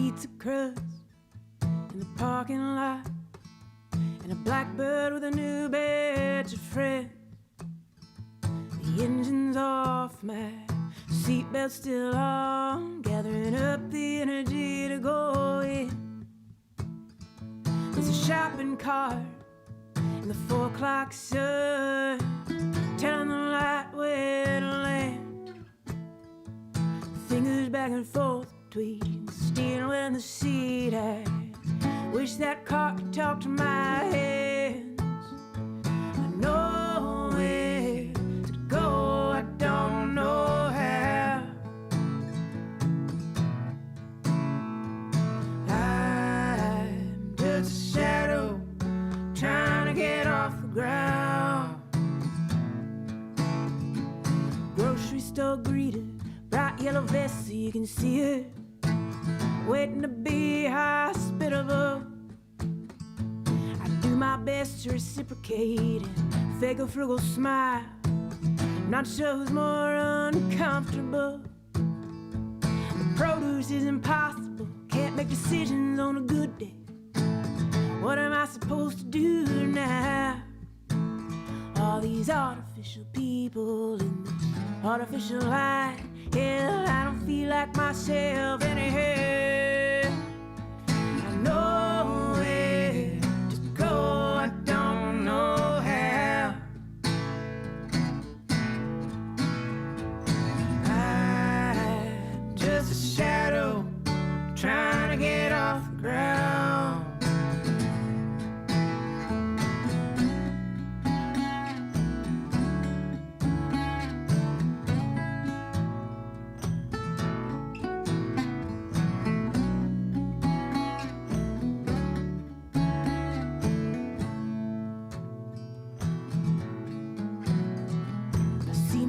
pizza crust in the parking lot, and a blackbird with a new batch of friends. The engine's off, my seatbelt's still on, gathering up the energy to go in. There's a shopping cart in the 4 o'clock sun, telling the light where to land. Fingers back and forth between the steering wheel and the seat. I wish that car could talk to my hands. I know where to go, I don't know how. I'm just a shadow trying to get off the ground. Grocery store greeter, bright yellow vest so you can see her, waiting to be hospitable. I do my best to reciprocate and fake a frugal smile. Not sure who's more uncomfortable. The produce is impossible, can't make decisions on a good day. What am I supposed to do now? All these artificial people in this artificial light. Hell, I don't feel like myself anyhow. I know where to go, I don't know how. I'm just a shadow trying to get off the ground.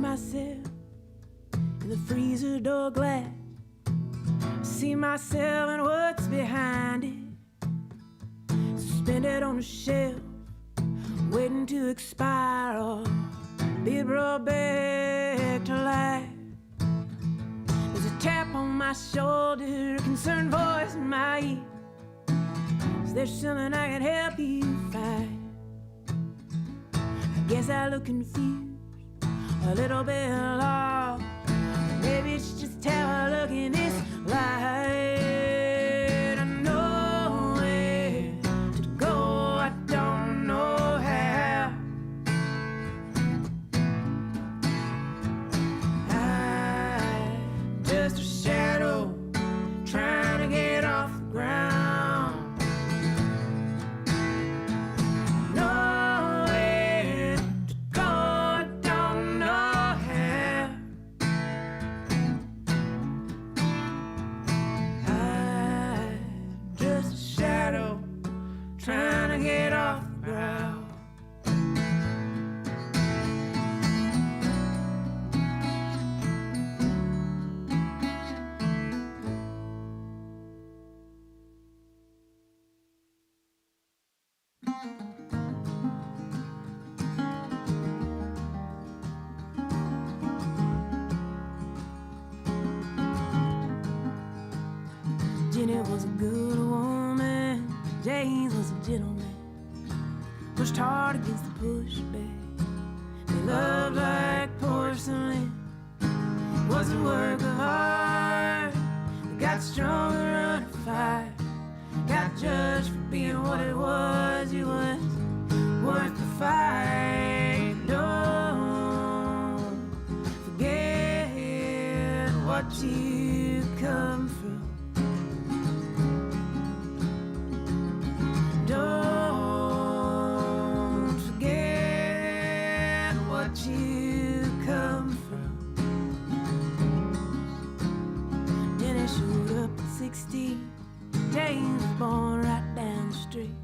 Myself in the freezer door glass, see myself and what's behind it, suspended on a shelf, waiting to expire or be brought back to life. There's a tap on my shoulder, a concerned voice in my ear. Is there something I can help you find? I guess I look confused, a little bit lost. Maybe it's just how I look in this light. I know where to go, I don't know how. I'm just a shadow trying to get off the ground. Trying to get off the ground. Jenny was a good woman, James was a gentleman, pushed hard against the pushback. They loved like porcelain, was a work of art. They got stronger under fire, got judged for being what it was. It was worth the fight. Don't forget what you come from. Don't forget what you come from. Jenny showed up at 16. James was born right down the street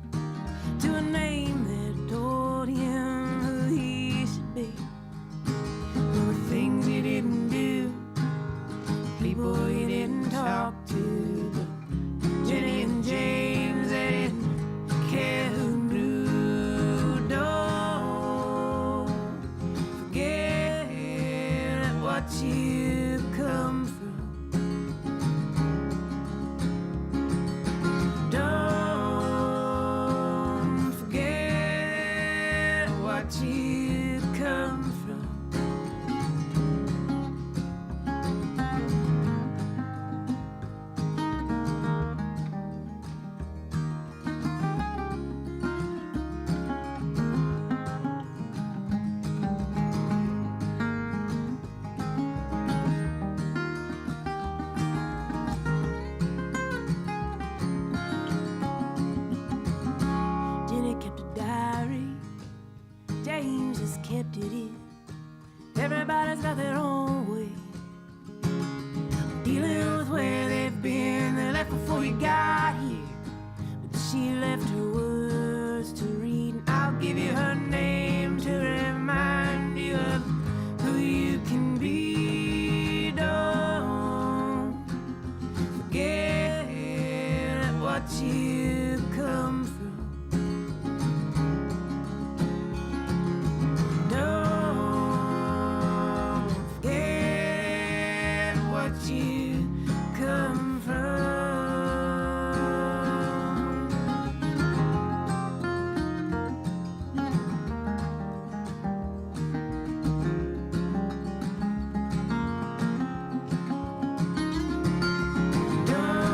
to a name that told him who he should be. There were things he didn't do, people he didn't talk to, but Jenny and James, they didn't care who knew. Don't forget what you come from. Everybody's got their own way, dealing with where they've been. They left before you got here, but she left her words to read. And I'll give you her name to remind you of who you can be. Don't forget what you come from. Don't forget what you come from. Don't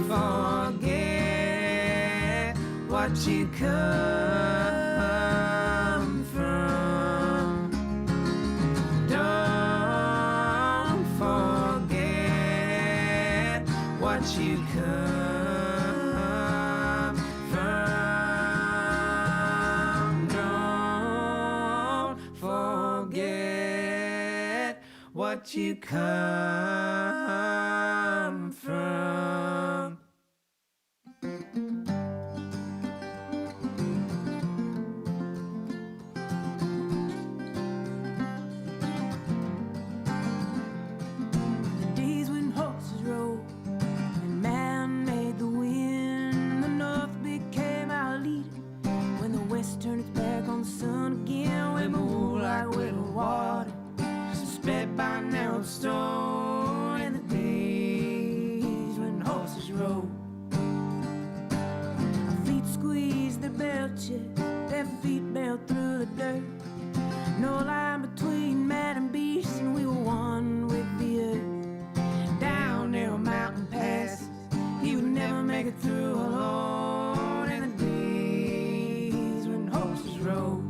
forget what you come from. Don't forget what you come from. Don't forget what you come from. The days when horses rode and man made the wind, the north became our leader. When the west turned its back on the sun again, we moved like little water, sped by narrow stone. In the days when horses rode, our feet squeezed their belt chest, their feet bailed through the dirt. No line between man and beast, and we were one with the earth. Down narrow mountain passes, he would never make it through alone. In the days when horses rode.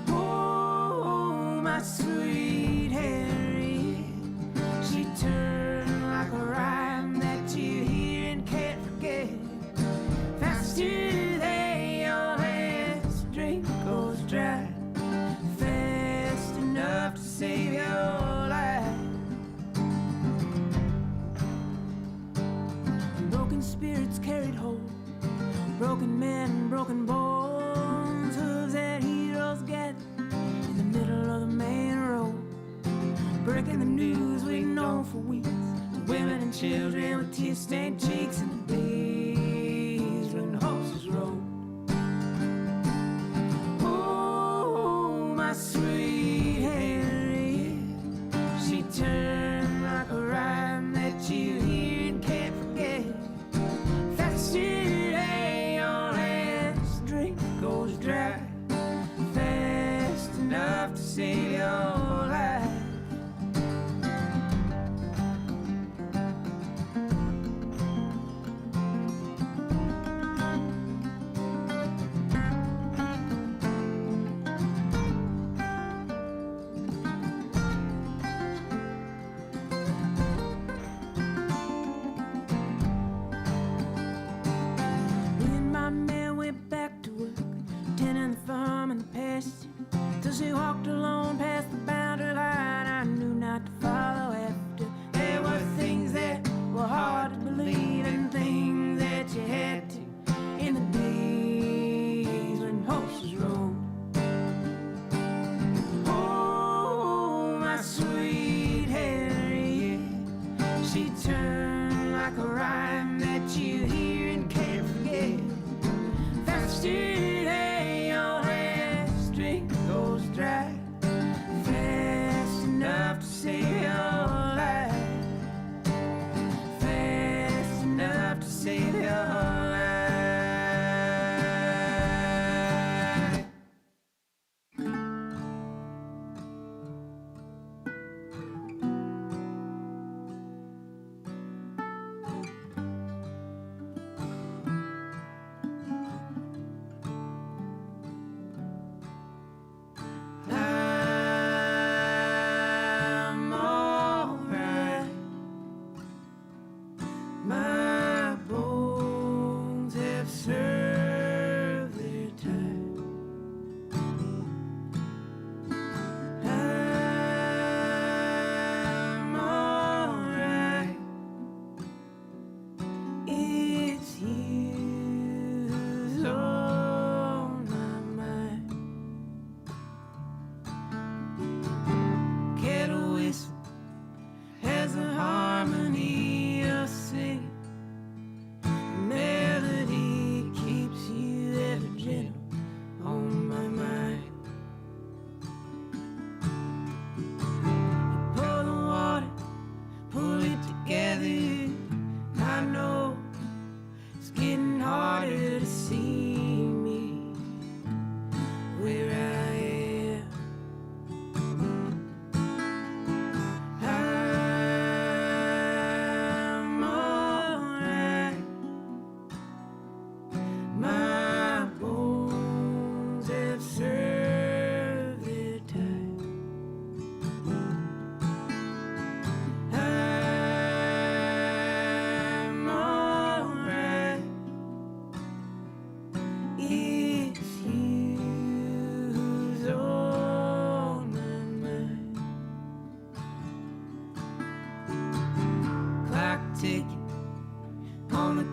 Oh, my sweet Harriet, she turned like a rhyme that you hear and can't forget. Faster than your last drink goes dry, fast enough to save your life. Broken spirits carried home, broken men, broken bones, hooves that heroes gathered in the middle of the main road, breaking the news we'd known for weeks, to women and children with tear-stained cheeks. In the days when horses rode. Oh, my sweet Harriet, she turned like a rhyme that you hear and can't forget. Faster than your last drink goes dry, fast enough to save your life. Me and my man went back to work, tending the farm and the pasture, till she walked alone past the boundary line. I knew not to follow after. There were things that were hard to believe and things that you had to. In the days when horses rode. Oh, my sweet Harriet, she turned like a rhyme that you hear and can't forget. Faster than your last drink goes dry,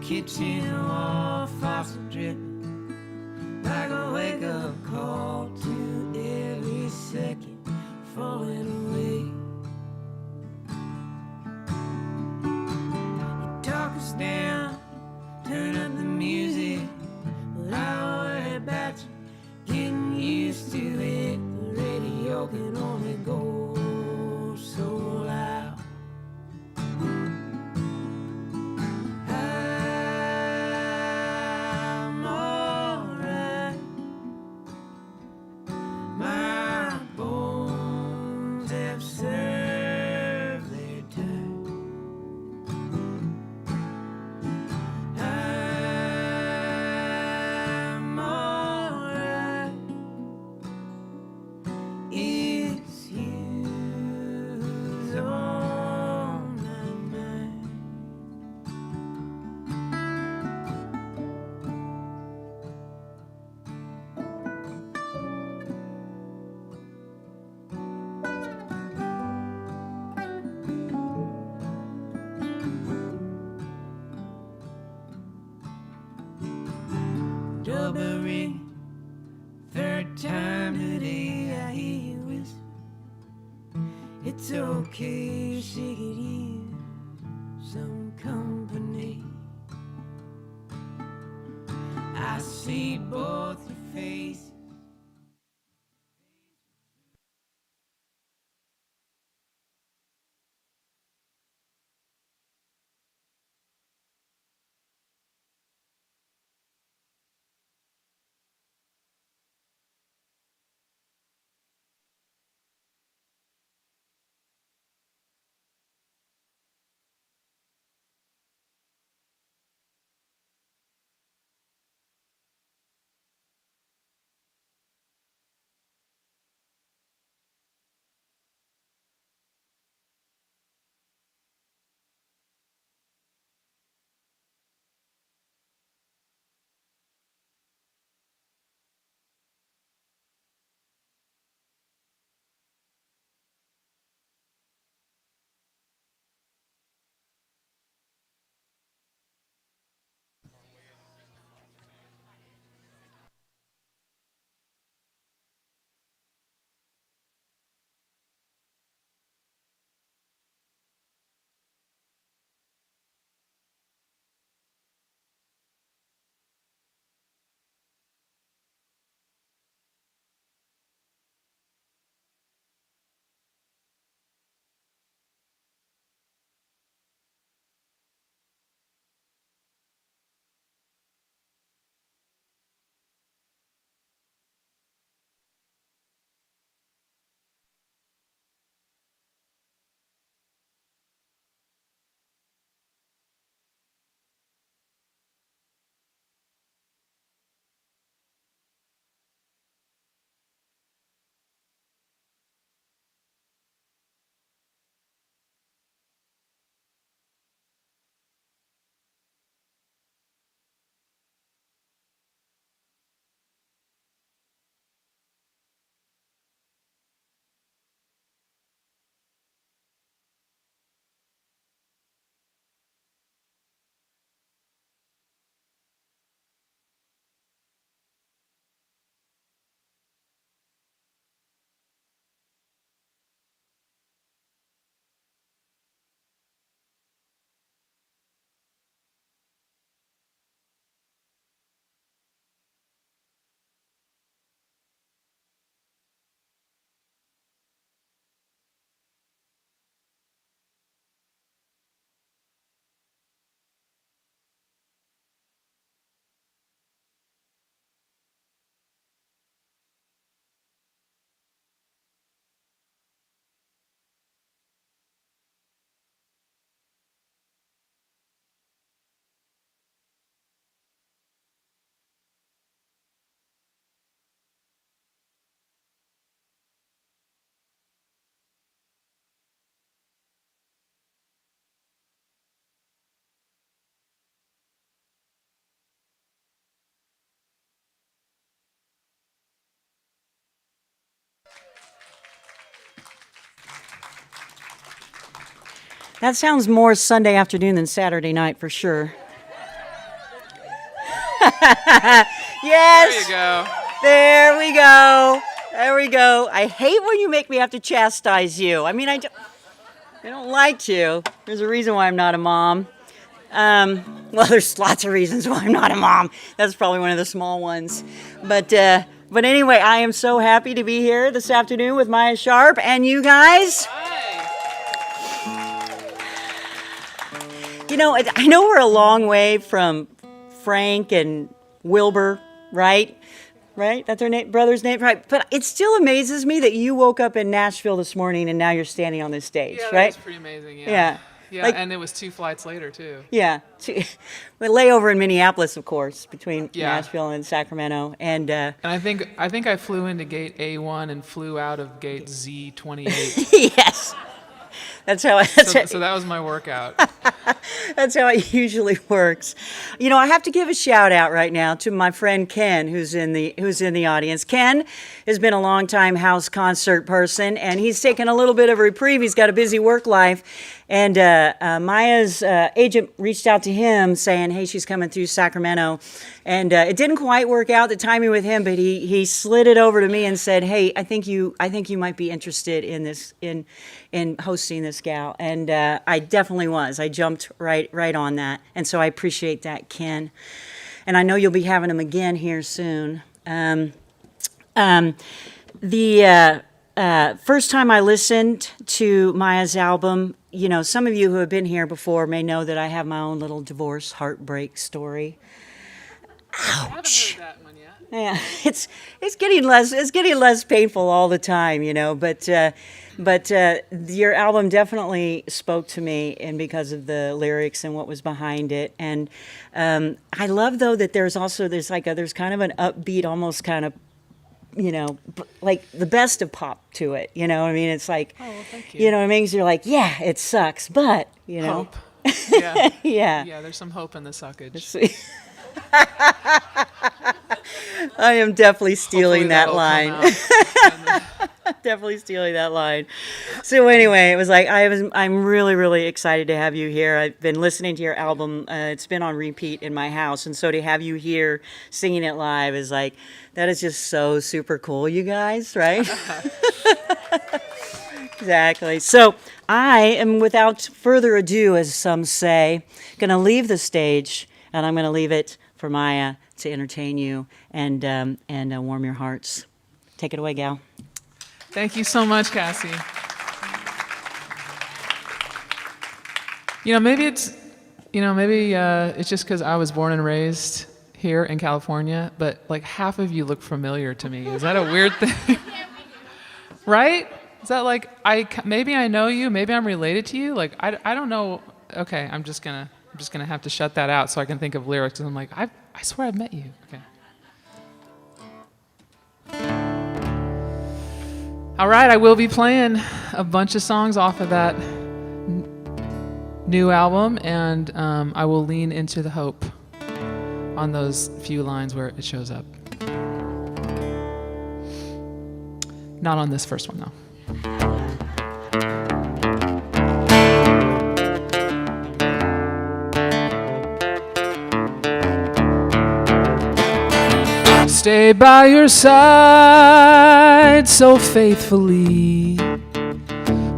kitchen wall faucet dripping like a wake-up call to every second falling away. You talk us down, turn up the music, but I worry about you getting used to it. The radio can only go so loud. I'm alright. My bones have served their time. I'm alright. It's you who's on my mind. Doorbell ring, third time today I hear you whisper. It's okay, she could use some company. I see both your faces. That sounds more Sunday afternoon than Saturday night for sure. Yes. There you go. There we go. There we go. I hate when you make me have to chastise you. I mean, I don't like to. There's a reason why I'm not a mom. Well, there's lots of reasons why I'm not a mom. That's probably one of the small ones. But anyway, I am so happy to be here this afternoon with Maia Sharp and you guys. You know, I know we're a long way from Frank and Wilbur, right? Right? That's their brother's name, right? But it still amazes me that you woke up in Nashville this morning and now you're standing on this stage, yeah, right? That's pretty amazing. Yeah. Yeah, Like, and it was 2 flights later too. Yeah, we lay over in Minneapolis, of course, between Yeah. Nashville and Sacramento, and I think I flew into gate A1 and flew out of gate Z28. yes, that's how. So that was my workout. That's how it usually works. You know, I have to give a shout out right now to my friend Ken, who's in the audience. Ken has been a longtime house concert person, and he's taken a little bit of a reprieve. He's got a busy work life, and Maia's agent reached out to him saying, "Hey, she's coming through Sacramento," and it didn't quite work out the timing with him, but he slid it over to me and said, "Hey, I think you might be interested in this in hosting this gal," and I definitely was. I jumped right on that, and so I appreciate that, Ken. And I know you'll be having him again here soon. The first time I listened to Maia's album, you know, some of you who have been here before may know that I have my own little divorce heartbreak story. Ouch. I haven't heard that one yet. Yeah, it's getting less painful all the time, you know. But your album definitely spoke to me, and because of the lyrics and what was behind it. And I love though that there's kind of an upbeat, almost kind of, you know, like the best of pop to it. You know what I mean? It's like, Oh, well, thank you. you know what I mean? 'Cause you're like, yeah, it sucks, but you know, Hope. Yeah. yeah. Yeah, there's some hope in the suckage. I am definitely stealing Hopefully that that'll come line. out. Definitely stealing that line. So anyway, it was like I'm really excited to have you here. I've been listening to your album. It's been on repeat in my house, and so to have you here singing it live is like, that is just so super cool, you guys, right? Exactly. So I am, without further ado, as some say, going to leave the stage, and I'm going to leave it for Maia to entertain you and warm your hearts. Take it away, gal. Thank you so much, Cassie. Maybe it's just because I was born and raised here in California, but like half of you look familiar to me. Is that a weird thing? Right? Is that like maybe I know you, maybe I'm related to you? Like I don't know. Okay, I'm just gonna have to shut that out so I can think of lyrics. And I'm like, I swear I've met you. Okay. All right, I will be playing a bunch of songs off of that new album, and I will lean into the hope on those few lines where it shows up. Not on this first one, though. Stay by your side so faithfully.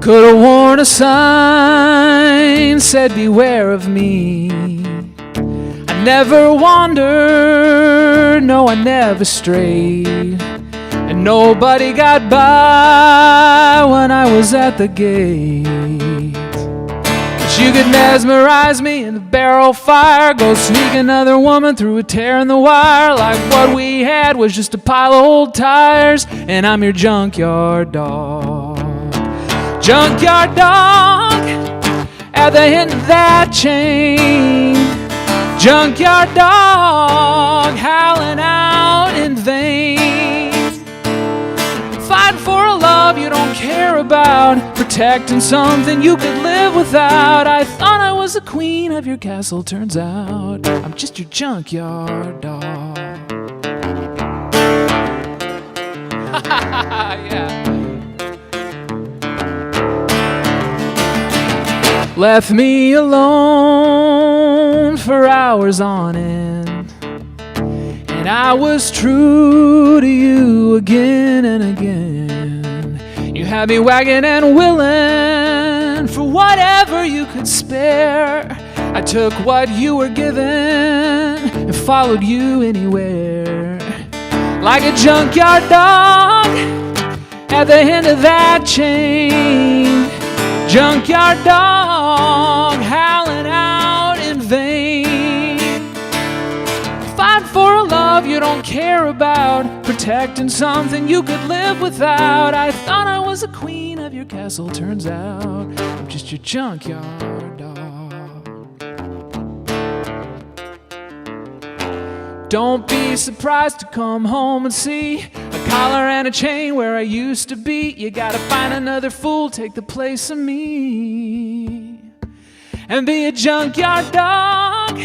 Could've worn a sign, said beware of me. I never wandered, no, I never strayed. And nobody got by when I was at the gate. But you could mesmerize me in the barrel fire, go sneak another woman through a tear in the wire, like what we had was just a pile of old tires, and I'm your junkyard dog. Junkyard dog, at the end of that chain. Junkyard dog, howling out in vain. Fighting for a love you don't care about, protecting something you could live without. I thought I was the queen of your castle, turns out I'm just your junkyard dog. Yeah. Left me alone for hours on end. And I was true to you again and again. You had me wagging and willing for whatever you could spare. I took what you were given and followed you anywhere. Like a junkyard dog at the end of that chain. Junkyard dog howling out in vain. Fight for a love you don't care about, protecting something you could live without. I thought I was the queen of your castle, turns out I'm just your junkyard dog. Don't be surprised to come home and see a collar and a chain where I used to be. You gotta find another fool, take the place of me, and be a junkyard dog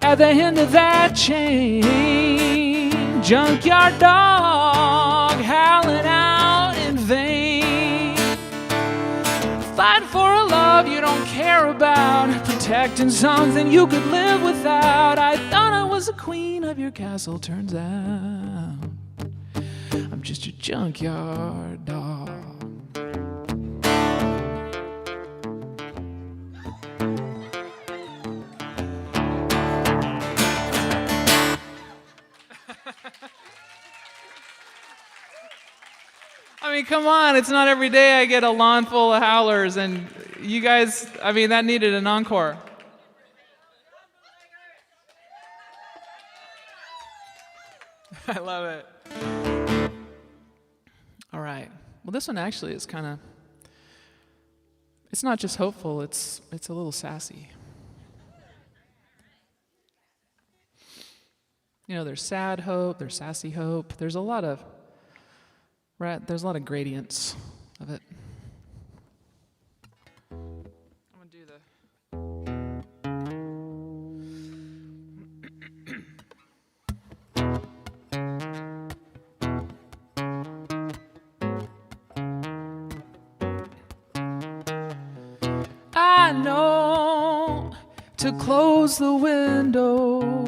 at the end of that chain. Junkyard dog howling out in vain. Fighting for a love you don't care about, protecting something you could live without. I thought I was the queen of your castle, turns out I'm just your junkyard dog. I mean, come on, it's not every day I get a lawn full of howlers, and you guys, I mean, that needed an encore. I love it. All right. Well, this one actually is kind of, it's not just hopeful, it's a little sassy. You know, there's sad hope, there's sassy hope, there's a lot of gradients of it. I'm gonna do the I know to close the window,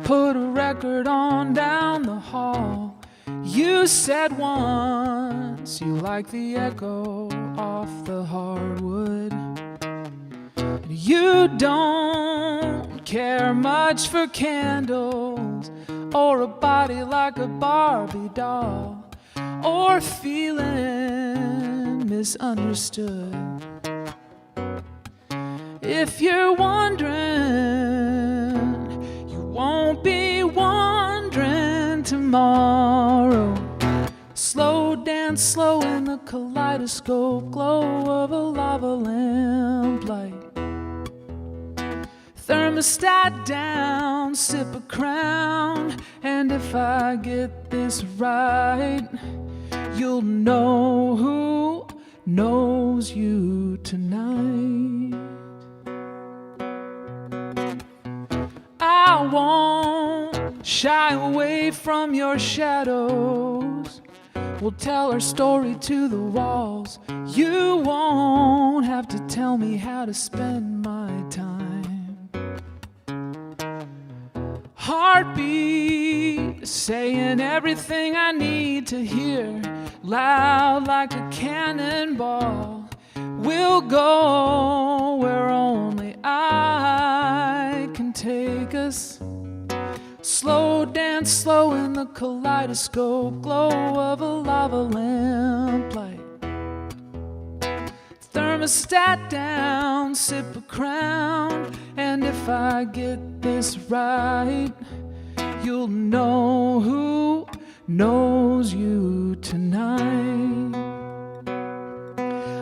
put a record on down the hall. You said once you like the echo off the hardwood. You don't care much for candles or a body like a Barbie doll, or feeling misunderstood. If you're wondering, you won't be wondering tomorrow. Slow dance slow in the kaleidoscope glow of a lava lamp light. Thermostat down, sip a crown, and if I get this right, you'll know who knows you tonight. I won't shy away from your shadows. We'll tell our story to the walls. You won't have to tell me how to spend my time. Heartbeat saying everything I need to hear, loud like a cannonball. We'll go where only I can take us. Slow dance slow in the kaleidoscope glow of a lava lamp light. Thermostat down, sip a crown, and if I get this right, you'll know who knows you tonight.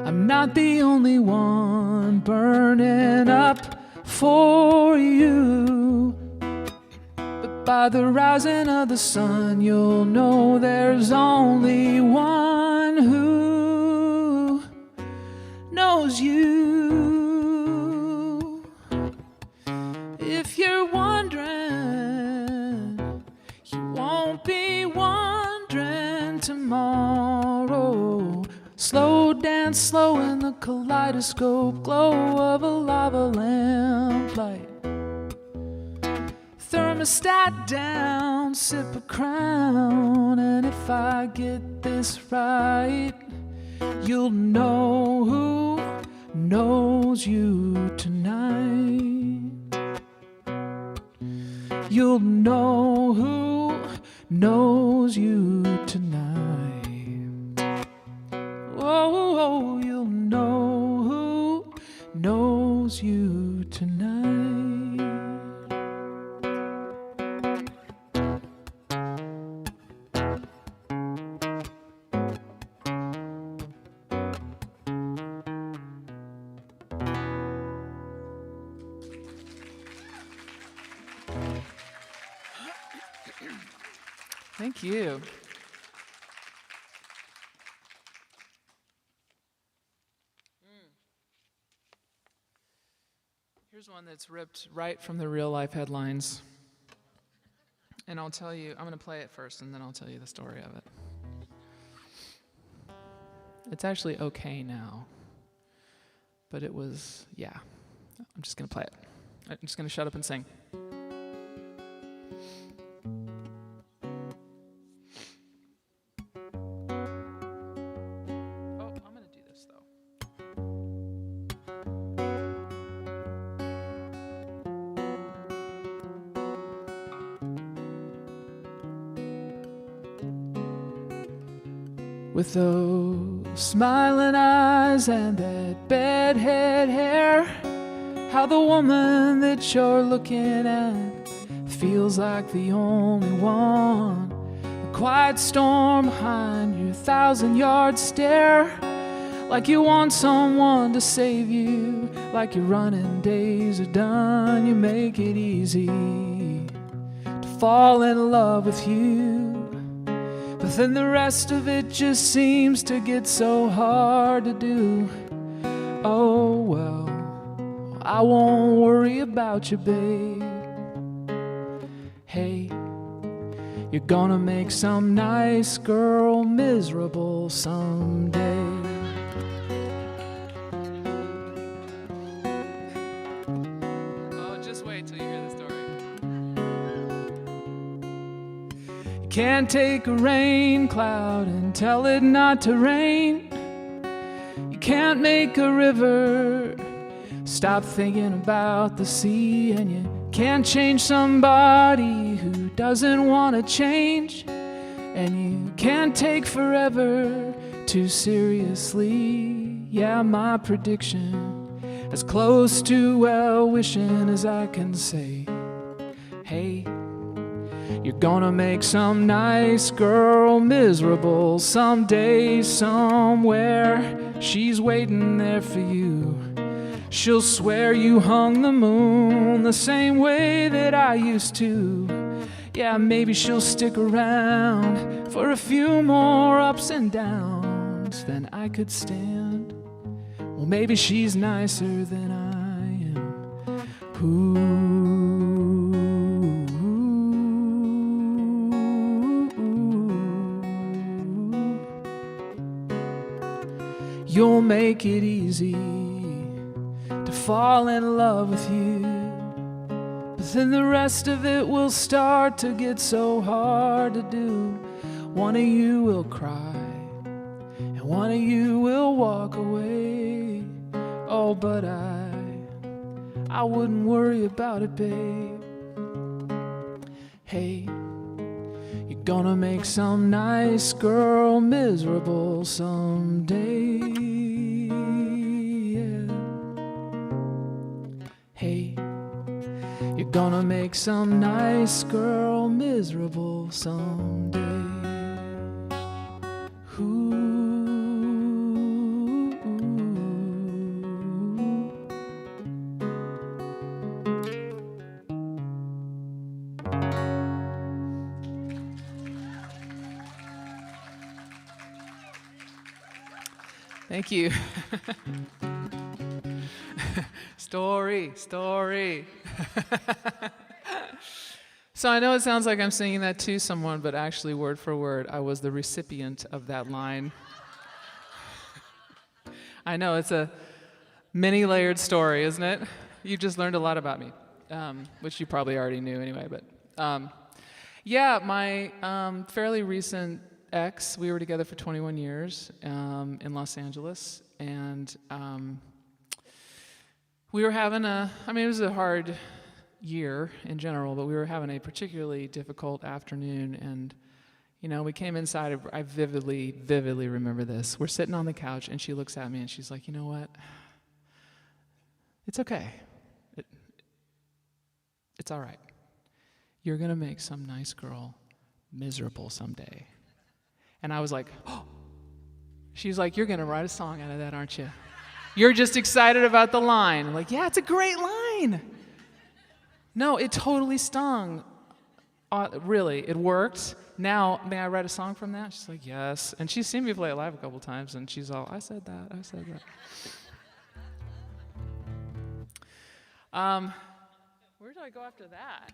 I'm not the only one burning up for you, but by the rising of the sun, you'll know there's only one who knows you. If you're wondering, you won't be wondering tomorrow. Slow dance slow in the kaleidoscope glow of a lava lamp light. thermostat down, sip a crown, and if I get this right, you'll know who knows you tonight. You'll know who knows you tonight. Oh, you'll know who knows you tonight. Thank you. Here's one that's ripped right from the real life headlines. And I'll tell you, I'm going to play it first and then I'll tell you the story of it. It's actually okay now. But it was, yeah. I'm just going to play it. I'm just going to shut up and sing. With those smiling eyes and that bedhead hair, how the woman that you're looking at feels like the only one. The quiet storm behind your 1,000-yard stare, like you want someone to save you, like your running days are done. You make it easy to fall in love with you. But then the rest of it just seems to get so hard to do. Oh well, I won't worry about you, babe. Hey, you're gonna make some nice girl miserable someday. Oh, just wait till you hear the story. Can't take a rain cloud and tell it not to rain. You can't make a river stop thinking about the sea, and you can't change somebody who doesn't want to change, and you can't take forever too seriously. Yeah, my prediction, as close to well wishing as I can say. Hey, you're gonna make some nice girl miserable someday, somewhere. She's waiting there for you. She'll swear you hung the moon the same way that I used to. Yeah, maybe she'll stick around for a few more ups and downs than I could stand. Well, maybe she's nicer than I am. You'll make it easy to fall in love with you, but then the rest of it will start to get so hard to do. One of you will cry, and one of you will walk away. Oh, but I wouldn't worry about it, babe. Hey, you're gonna make some nice girl miserable someday. Yeah. Hey, you're gonna make some nice girl miserable someday. Ooh. Thank you. Story. So I know it sounds like I'm singing that to someone, but actually, word for word, I was the recipient of that line. I know, it's a many-layered story, isn't it? You just learned a lot about me. which you probably already knew anyway. But yeah, my fairly recent ex, we were together for 21 years in Los Angeles, and we were having it was a hard year in general, but we were having a particularly difficult afternoon, and we came inside. I vividly remember this. We're sitting on the couch, and she looks at me, and she's like, "You know what? It's okay. It's all right. You're gonna make some nice girl miserable someday." And I was like, "Oh." She's like, "You're gonna write a song out of that, aren't you? You're just excited about the line." I'm like, "Yeah, it's a great line." No, it totally stung. Really, it worked. Now, may I write a song from that? She's like, "Yes." And she's seen me play it live a couple times, and she's all, I said that. Where do I go after that?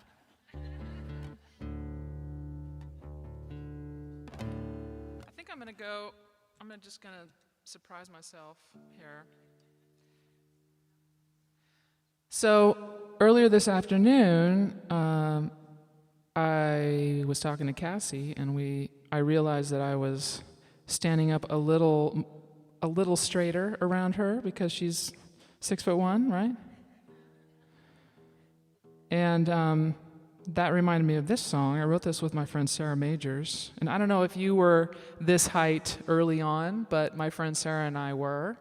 I think I'm just gonna surprise myself here. So earlier this afternoon, I was talking to Cassie, and I realized that I was standing up a little straighter around her because she's 6'1", right? And that reminded me of this song. I wrote this with my friend Sarah Majors. And I don't know if you were this height early on, but my friend Sarah and I were.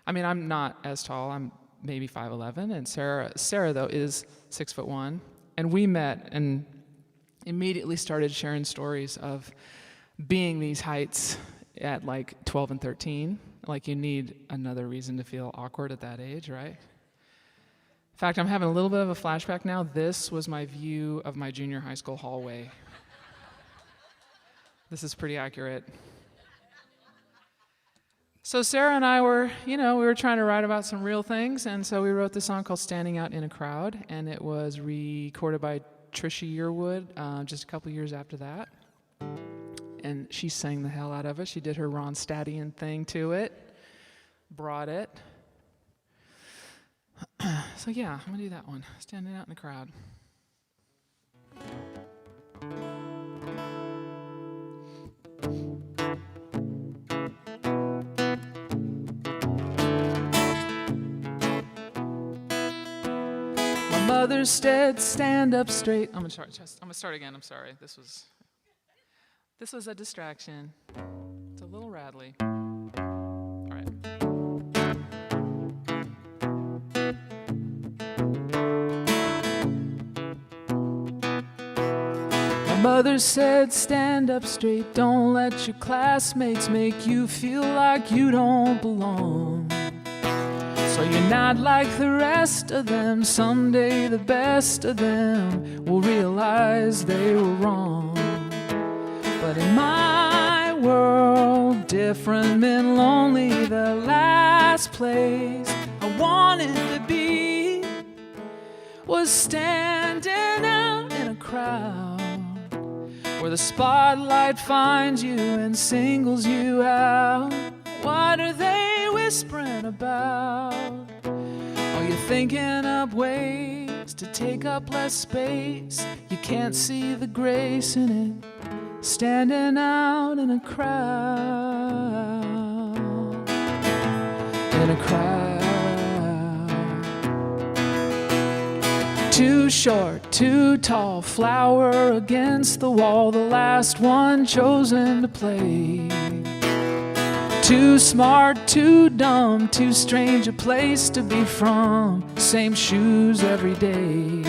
I mean, I'm not as tall. I'm maybe 5'11", and Sarah though is 6'1", and we met and immediately started sharing stories of being these heights at like 12 and 13. Like, you need another reason to feel awkward at that age, right? In fact, I'm having a little bit of a flashback now. This was my view of my junior high school hallway. This is pretty accurate. So Sarah and I were, we were trying to write about some real things, and so we wrote this song called Standing Out in a Crowd, and it was recorded by Trisha Yearwood just a couple years after that. And she sang the hell out of it. She did her Ron Stadian thing to it, brought it. So yeah, I'm gonna do that one, Standing Out in a Crowd. My mother said, "Stand up straight." I'm gonna start again. I'm sorry. This was a distraction. It's a little rattly. All right. My mother said, "Stand up straight. Don't let your classmates make you feel like you don't belong. So you're not like the rest of them. Someday the best of them will realize they were wrong. But in my world, different meant lonely. The last place I wanted to be was standing out in a crowd where the spotlight finds you and singles you out. What are they whispering about? Are you thinking up ways to take up less space? You can't see the grace in it. Standing out in a crowd, in a crowd. Too short, too tall, flower against the wall, the last one chosen to play. Too smart, too dumb, too strange a place to be from. Same shoes every day.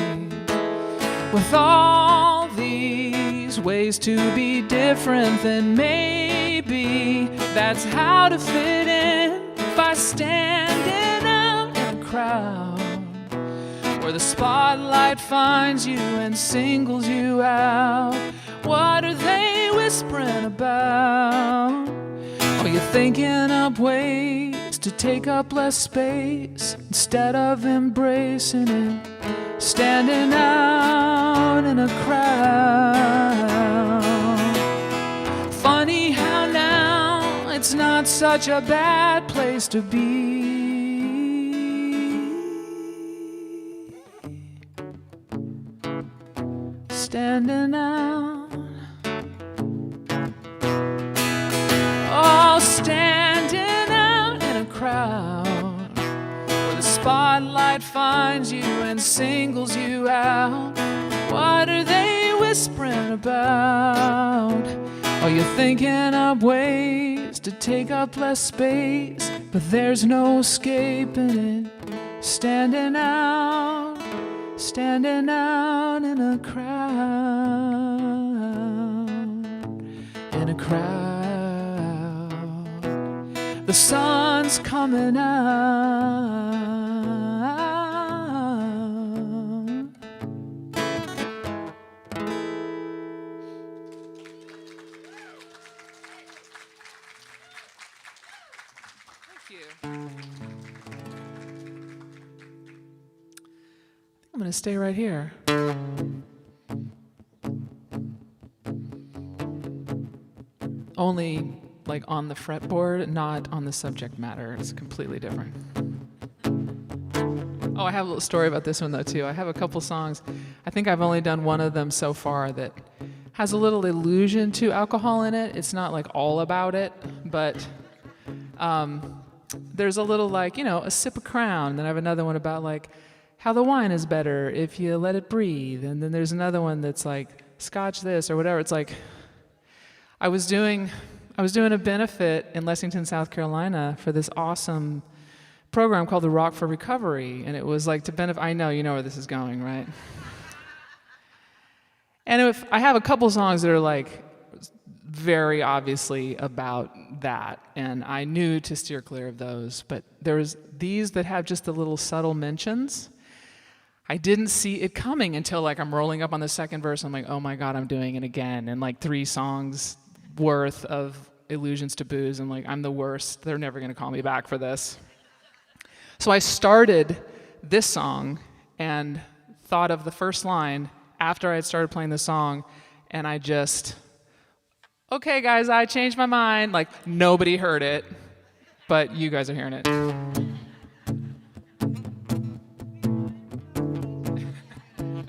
With all these ways to be different, then maybe that's how to fit in, by standing out in a crowd where the spotlight finds you and singles you out. What are they whispering about? Are you thinking up ways to take up less space instead of embracing it? Standing out in a crowd. Funny how now it's not such a bad place to be. standing out. Oh, standing out in a crowd where the spotlight finds you and singles you out. What are they whispering about? Oh, you're thinking up ways to take up less space, but there's no escaping it. Standing out in a crowd, the sun's coming out. Thank you. I'm going to stay right here. Only like on the fretboard, not on the subject matter. It's completely different. Oh, I have a little story about this one though too. I have a couple songs. I think I've only done one of them so far that has a little allusion to alcohol in it. It's not like all about it, but there's a little like, you know, a sip of Crown. Then I have another one about like how the wine is better if you let it breathe. And then there's another one that's like Scotch this or whatever. It's like I was doing a benefit in Lexington, South Carolina for this awesome program called the Rock for Recovery, and it was like to benefit. I know you know where this is going, right? And if I have a couple songs that are like very obviously about that, and I knew to steer clear of those, but there's these that have just the little subtle mentions. I didn't see it coming until like I'm rolling up on the second verse. I'm like, oh my God, I'm doing it again. And like 3 songs worth of allusions to booze. I'm like, I'm the worst. They're never going to call me back for this. So I started this song and thought of the first line after I had started playing the song. And I just, okay, guys, I changed my mind. Like nobody heard it, but you guys are hearing it.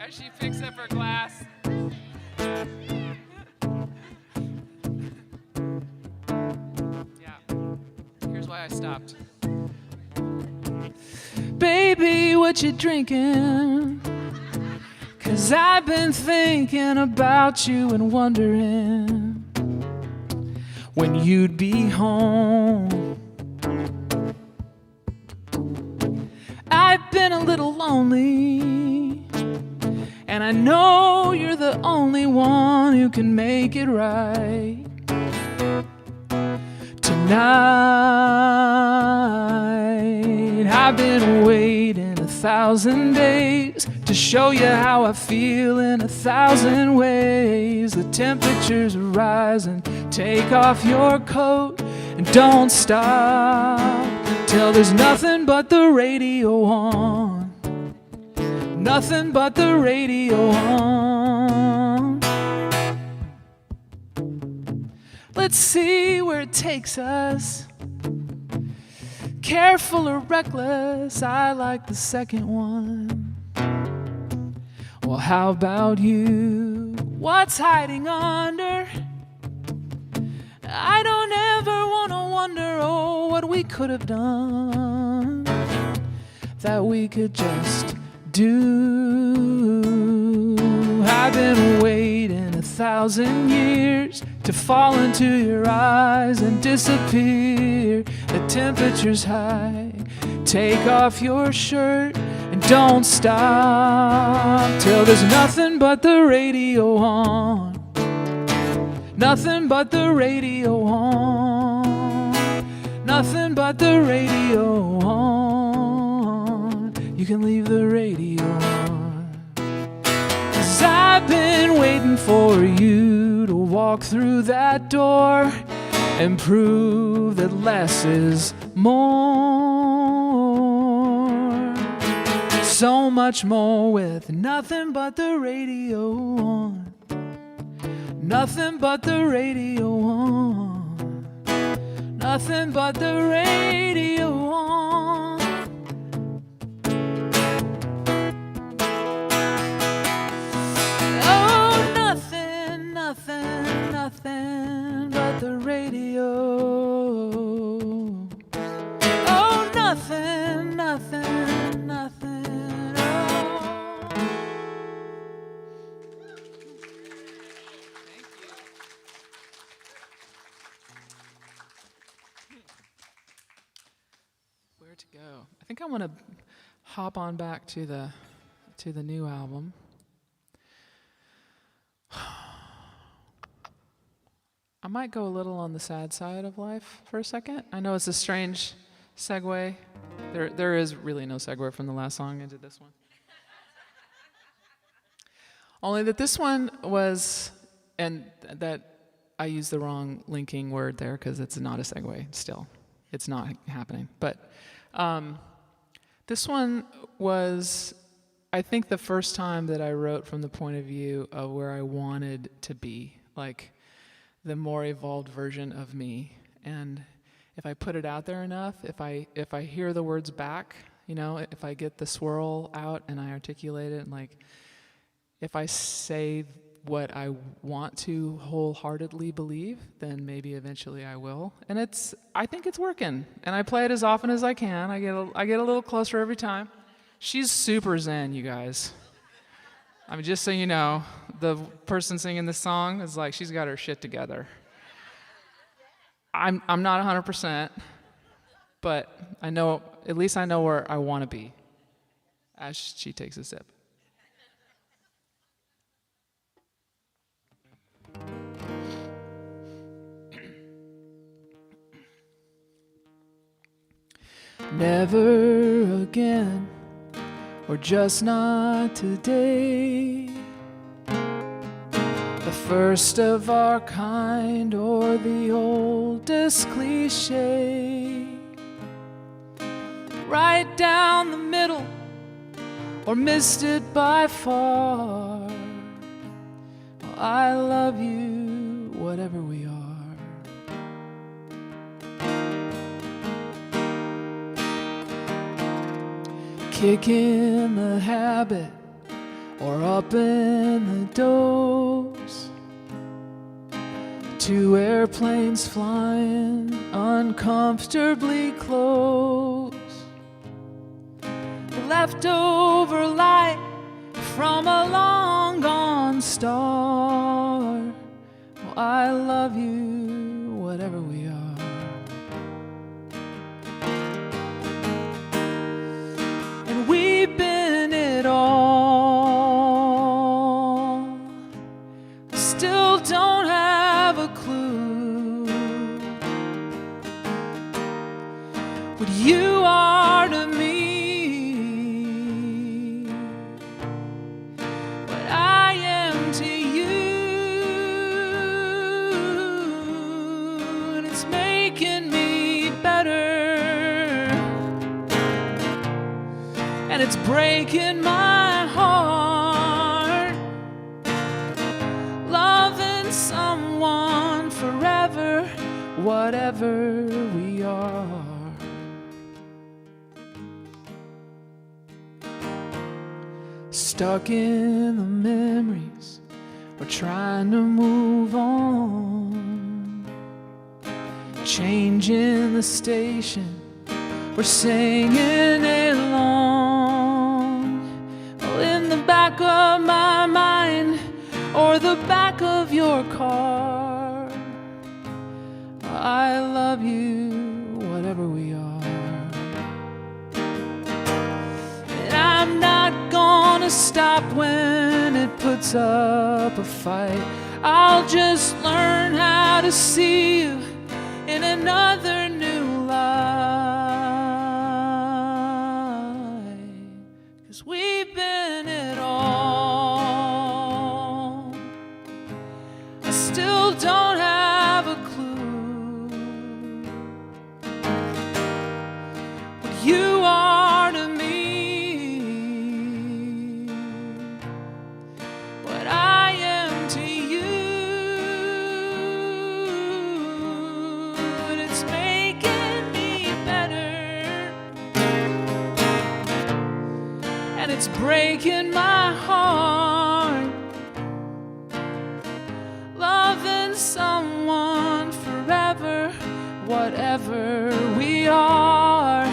As she picks up her glass. Yeah, here's why I stopped. Baby, what you drinking? 'Cause I've been thinking about you and wondering when you'd be home. I've been a little lonely, and I know you're the only one who can make it right. Tonight, I've been waiting 1,000 days to show you how I feel in 1,000 ways. The temperatures are rising. Take off your coat and don't stop till there's nothing but the radio on. Nothing but the radio on. Let's see where it takes us. Careful or reckless, I like the second one. Well, how about you? What's hiding under? I don't ever want to wonder, oh, what we could have done that we could just do. I've been waiting 1,000 years to fall into your eyes and disappear. The temperature's high. Take off your shirt and don't stop till there's nothing but the radio on. Nothing but the radio on. Nothing but the radio on. You can leave the radio on. 'Cause I've been waiting for you to walk through that door and prove that less is more. So much more with nothing but the radio on. Nothing but the radio on. Nothing but the radio on. Oh, Where to go? I think I want to hop on back to the new album. I might go a little on the sad side of life for a second. I know it's a strange segue. There is really no segue from the last song into this one. Only that this one was, and that I used the wrong linking word there because it's not a segue still. It's not happening. But this one was, I think, the first time that I wrote from the point of view of where I wanted to be, like the more evolved version of me. And if I put it out there enough, if I hear the words back, you know, if I get the swirl out and I articulate it, and like if I say what I want to wholeheartedly believe, then maybe eventually I will. And I think it's working. And I play it as often as I can. I get a little closer every time. She's super zen, you guys. I mean, just so you know, the person singing this song is like, she's got her shit together. I'm not 100%, but I know, at least I know where I want to be as she takes a sip. Never again, or just not today. The first of our kind, or the oldest cliche. Right down the middle, or missed it by far. Well, I love you, whatever we are. Kicking the habit, or up in the dose. Two airplanes flying uncomfortably close. The leftover light from a long gone star. Well, I love you, whatever we are. We've been it all. Still don't have a clue what you are to me, what I am to you, and it's making me better. And it's breaking my heart, loving someone forever, whatever we are. Stuck in the memories, we're trying to move on. Changing the station, we're singing along. In the back of my mind, or the back of your car, I love you, whatever we are. And I'm not gonna stop when it puts up a fight. I'll just learn how to see you in another new light. 'Cause we've been it all. I still don't have a clue what you are to me, what I am to you, and it's making me better, and it's breaking my heart, loving someone forever, whatever we are.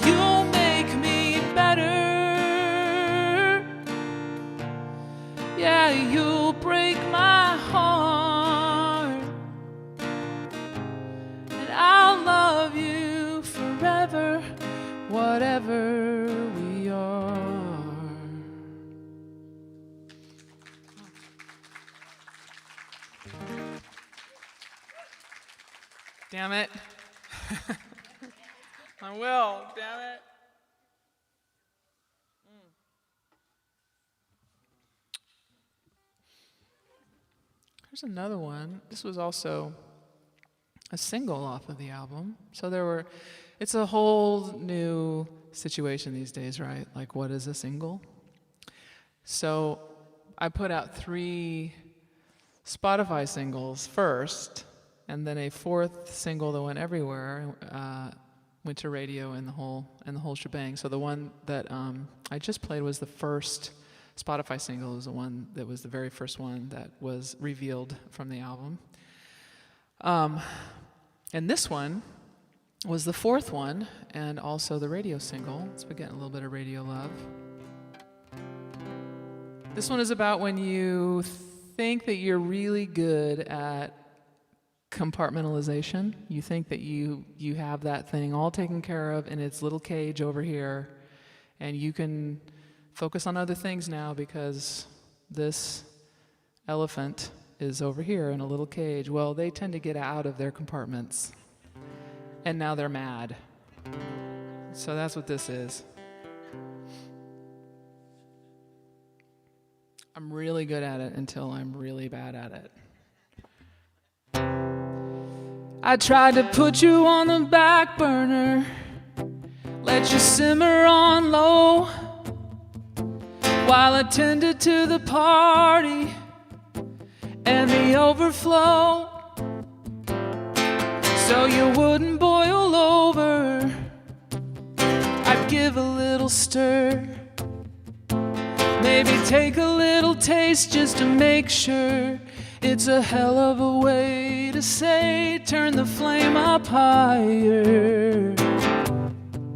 You'll make me better, yeah, you'll break my heart, and I'll love you forever, whatever we are. Damn it. I will, damn it. Here's another one. This was also a single off of the album. So it's a whole new situation these days, right? Like, what is a single? So I put out 3 Spotify singles first, and then a 4th single that went everywhere, went to radio and the whole shebang. So the one that I just played was the first Spotify single. It was the one that was the very first one that was revealed from the album. And this one was the 4th one, and also the radio single. It's been getting a little bit of radio love. This one is about when you think that you're really good at compartmentalization. You think that you have that thing all taken care of in its little cage over here, and you can focus on other things now because this elephant is over here in a little cage. Well, they tend to get out of their compartments, and now they're mad. So that's what this is. I'm really good at it until I'm really bad at it. I tried to put you on the back burner, let you simmer on low, while I tended to the party and the overflow, so you wouldn't boil over. I'd give a little stir, maybe take a little taste just to make sure. It's a hell of a way to say, turn the flame up higher.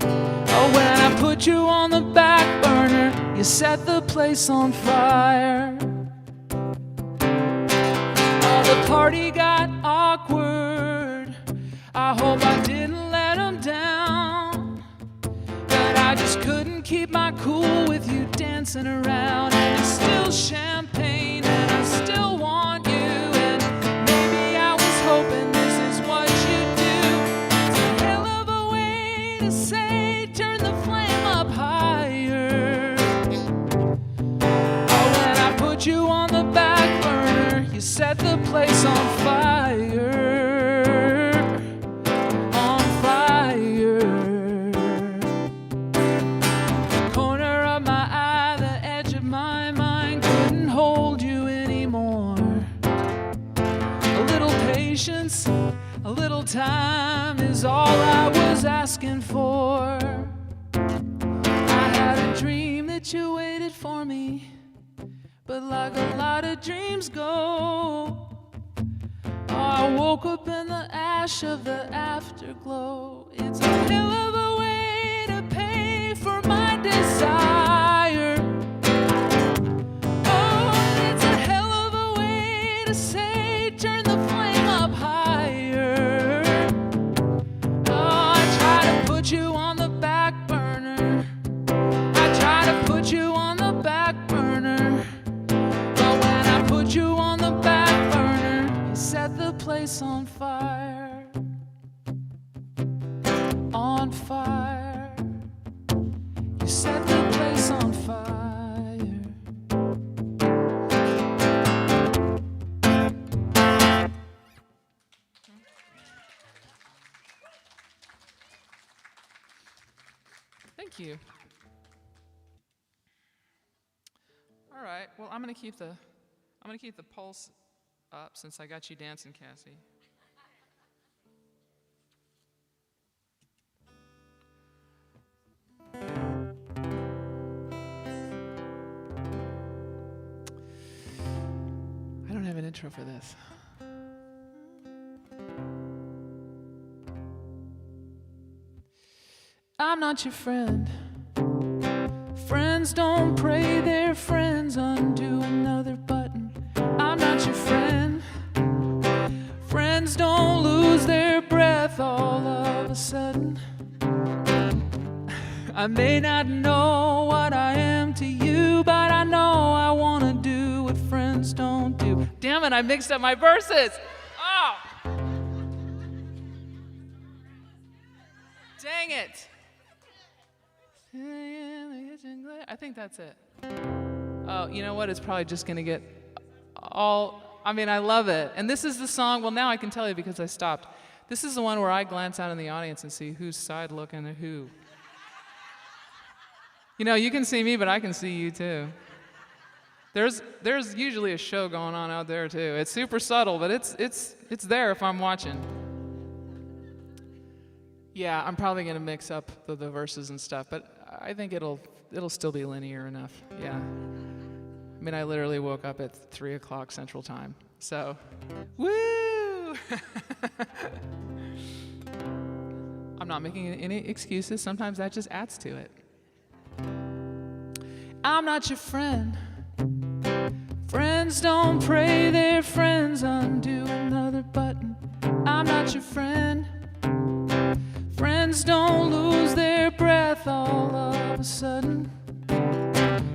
Oh, when I put you on the back burner, you set the place on fire. Oh, the party got awkward. I hope I didn't let them down, but I just couldn't keep my cool with you dancing around. And it's still champagne, and I still want you. And maybe I was hoping this is what you do. It's a hell of a way to say, turn the flame up higher. Oh, when I put you on the back burner, you set the place on fire. On fire. Corner of my eye, the edge of my mind, couldn't hold you anymore. A little patience, a little time is all I was asking for. I had a dream that you waited for me, but like a lot of dreams go, I woke up in the ash of the afterglow. It's a hell of a way to pay for my desire. Oh, it's a hell of a way to say, turn the flame up higher. Oh, I try to put you on the back burner. I try to put you on the back burner. But when I put you on the back burner, you set the place on fire. On fire. You set the place on fire. Thank you. All right. Well, I'm gonna keep the pulse up since I got you dancing, Cassie. I don't have an intro for this. I'm not your friend. Friends don't pray their friends undo another button. I'm not your friend. Friends don't lose their breath all of a sudden. I may not know what I am to you, but I know I want to do what friends don't do. Damn it, I mixed up my verses. Oh. Dang it. I think that's it. Oh, you know what? It's probably just going to get I love it. And this is the song, well, now I can tell you because I stopped. This is the one where I glance out in the audience and see who's side looking at who. You know, you can see me, but I can see you too. There's usually a show going on out there too. It's super subtle, but it's there if I'm watching. Yeah, I'm probably gonna mix up the verses and stuff, but I think it'll still be linear enough. Yeah. I mean, I literally woke up at 3 o'clock Central Time, so woo! I'm not making any excuses. Sometimes that just adds to it. I'm not your friend. Friends don't pray their friends undo another button. I'm not your friend. Friends don't lose their breath all of a sudden.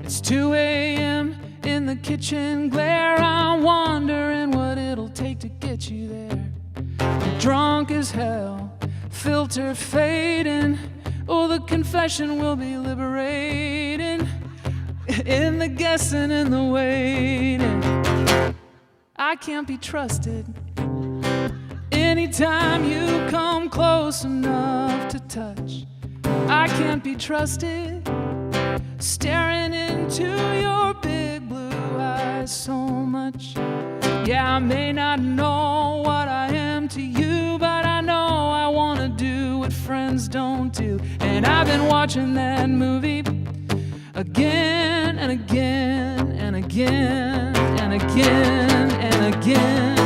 It's 2 a.m. in the kitchen glare. I'm wondering what it'll take to get you there. I'm drunk as hell, filter fading. Oh, the confession will be liberating. In the guessing and the waiting, I can't be trusted. Anytime you come close enough to touch, I can't be trusted. Staring into your big blue eyes so much. Yeah, I may not know what I am to you, but I know I want to do what friends don't do. And I've been watching that movie again and again and again and again and again.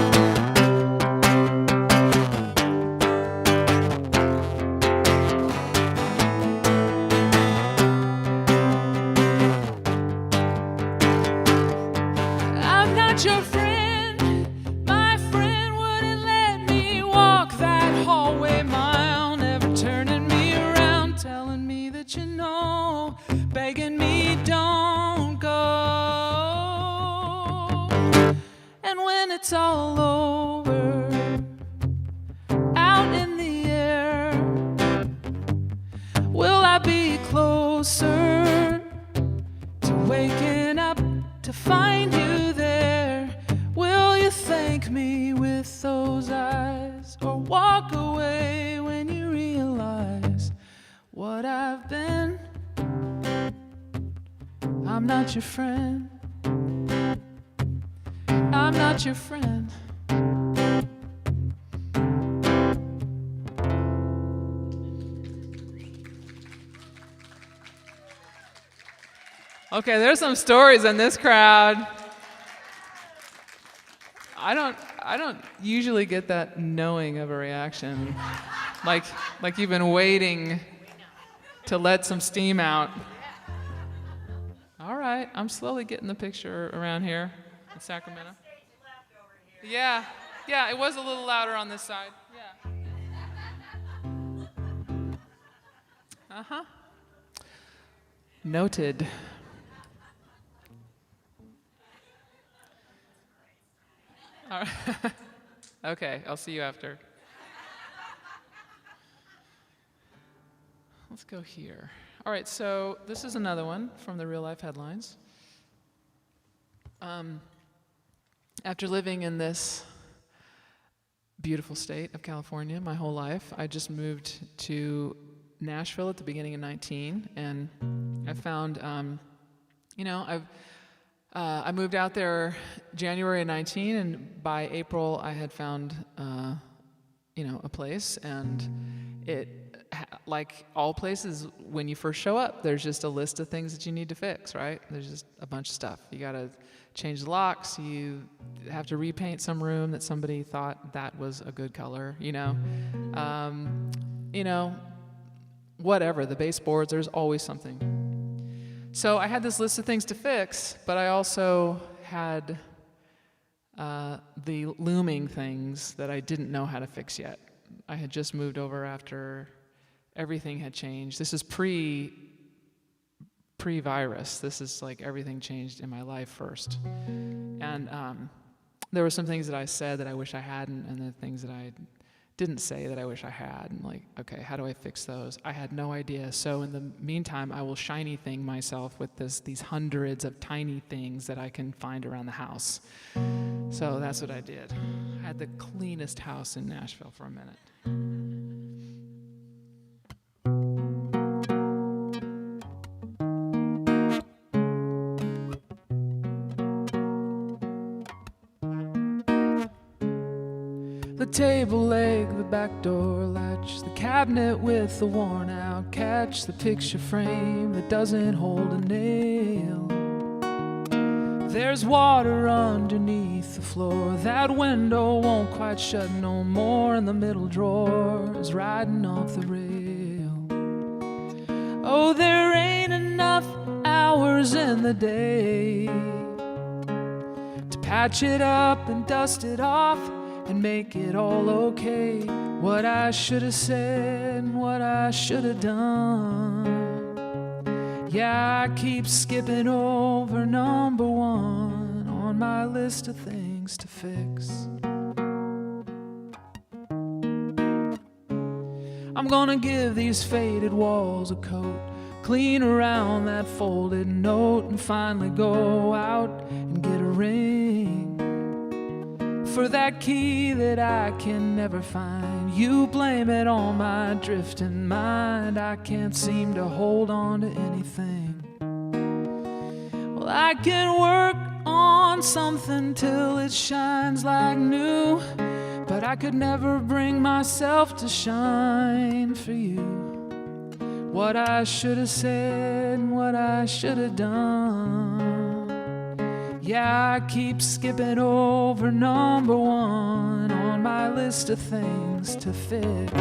I'm not your friend. My friend wouldn't let me walk that hallway mile, never turning me around, telling me that you know, begging me don't go. And when it's all over, out in the air, will I be closer to waking up to find you there? Will you thank me with those eyes, or walk away when you realize what I've been? I'm not your friend. I'm not your friend. Okay, there's some stories in this crowd. I don't usually get that knowing of a reaction. Like you've been waiting to let some steam out. All right, I'm slowly getting the picture around here in Sacramento. Yeah, it was a little louder on this side. Yeah. Uh-huh. Noted. All right. Okay, I'll see you after. Let's go here. All right, so this is another one from the Real Life Headlines. After living in this beautiful state of California my whole life, I just moved to Nashville at the beginning of 19, and I found, I moved out there January of 19, and by April I had found, a place, and it, like all places, when you first show up, there's just a list of things that you need to fix, right? There's just a bunch of stuff. You gotta change the locks, you have to repaint some room that somebody thought that was a good color, whatever, the baseboards, there's always something. So I had this list of things to fix, but I also had the looming things that I didn't know how to fix yet. I had just moved over after everything had changed. This is pre-virus. This is like everything changed in my life first. And there were some things that I said that I wish I hadn't, and the things that I didn't say that I wish I had. And like, okay, how do I fix those? I had no idea. So in the meantime, I will shiny thing myself with these hundreds of tiny things that I can find around the house. So that's what I did. I had the cleanest house in Nashville for a minute. The table leg, the back door latch, the cabinet with the worn out catch, the picture frame that doesn't hold a nail. There's water underneath the floor, that window won't quite shut no more, and the middle drawer is riding off the rail. Oh, there ain't enough hours in the day to patch it up and dust it off and make it all okay. What I should have said and what I should have done. Yeah, I keep skipping over number one on my list of things to fix. I'm gonna give these faded walls a coat, clean around that folded note, and finally go out and get a ring for that key that I can never find. You blame it on my drifting mind. I can't seem to hold on to anything. Well, I can work on something till it shines like new, but I could never bring myself to shine for you. What I should have said and what I should have done. Yeah, I keep skipping over number one on my list of things to fix.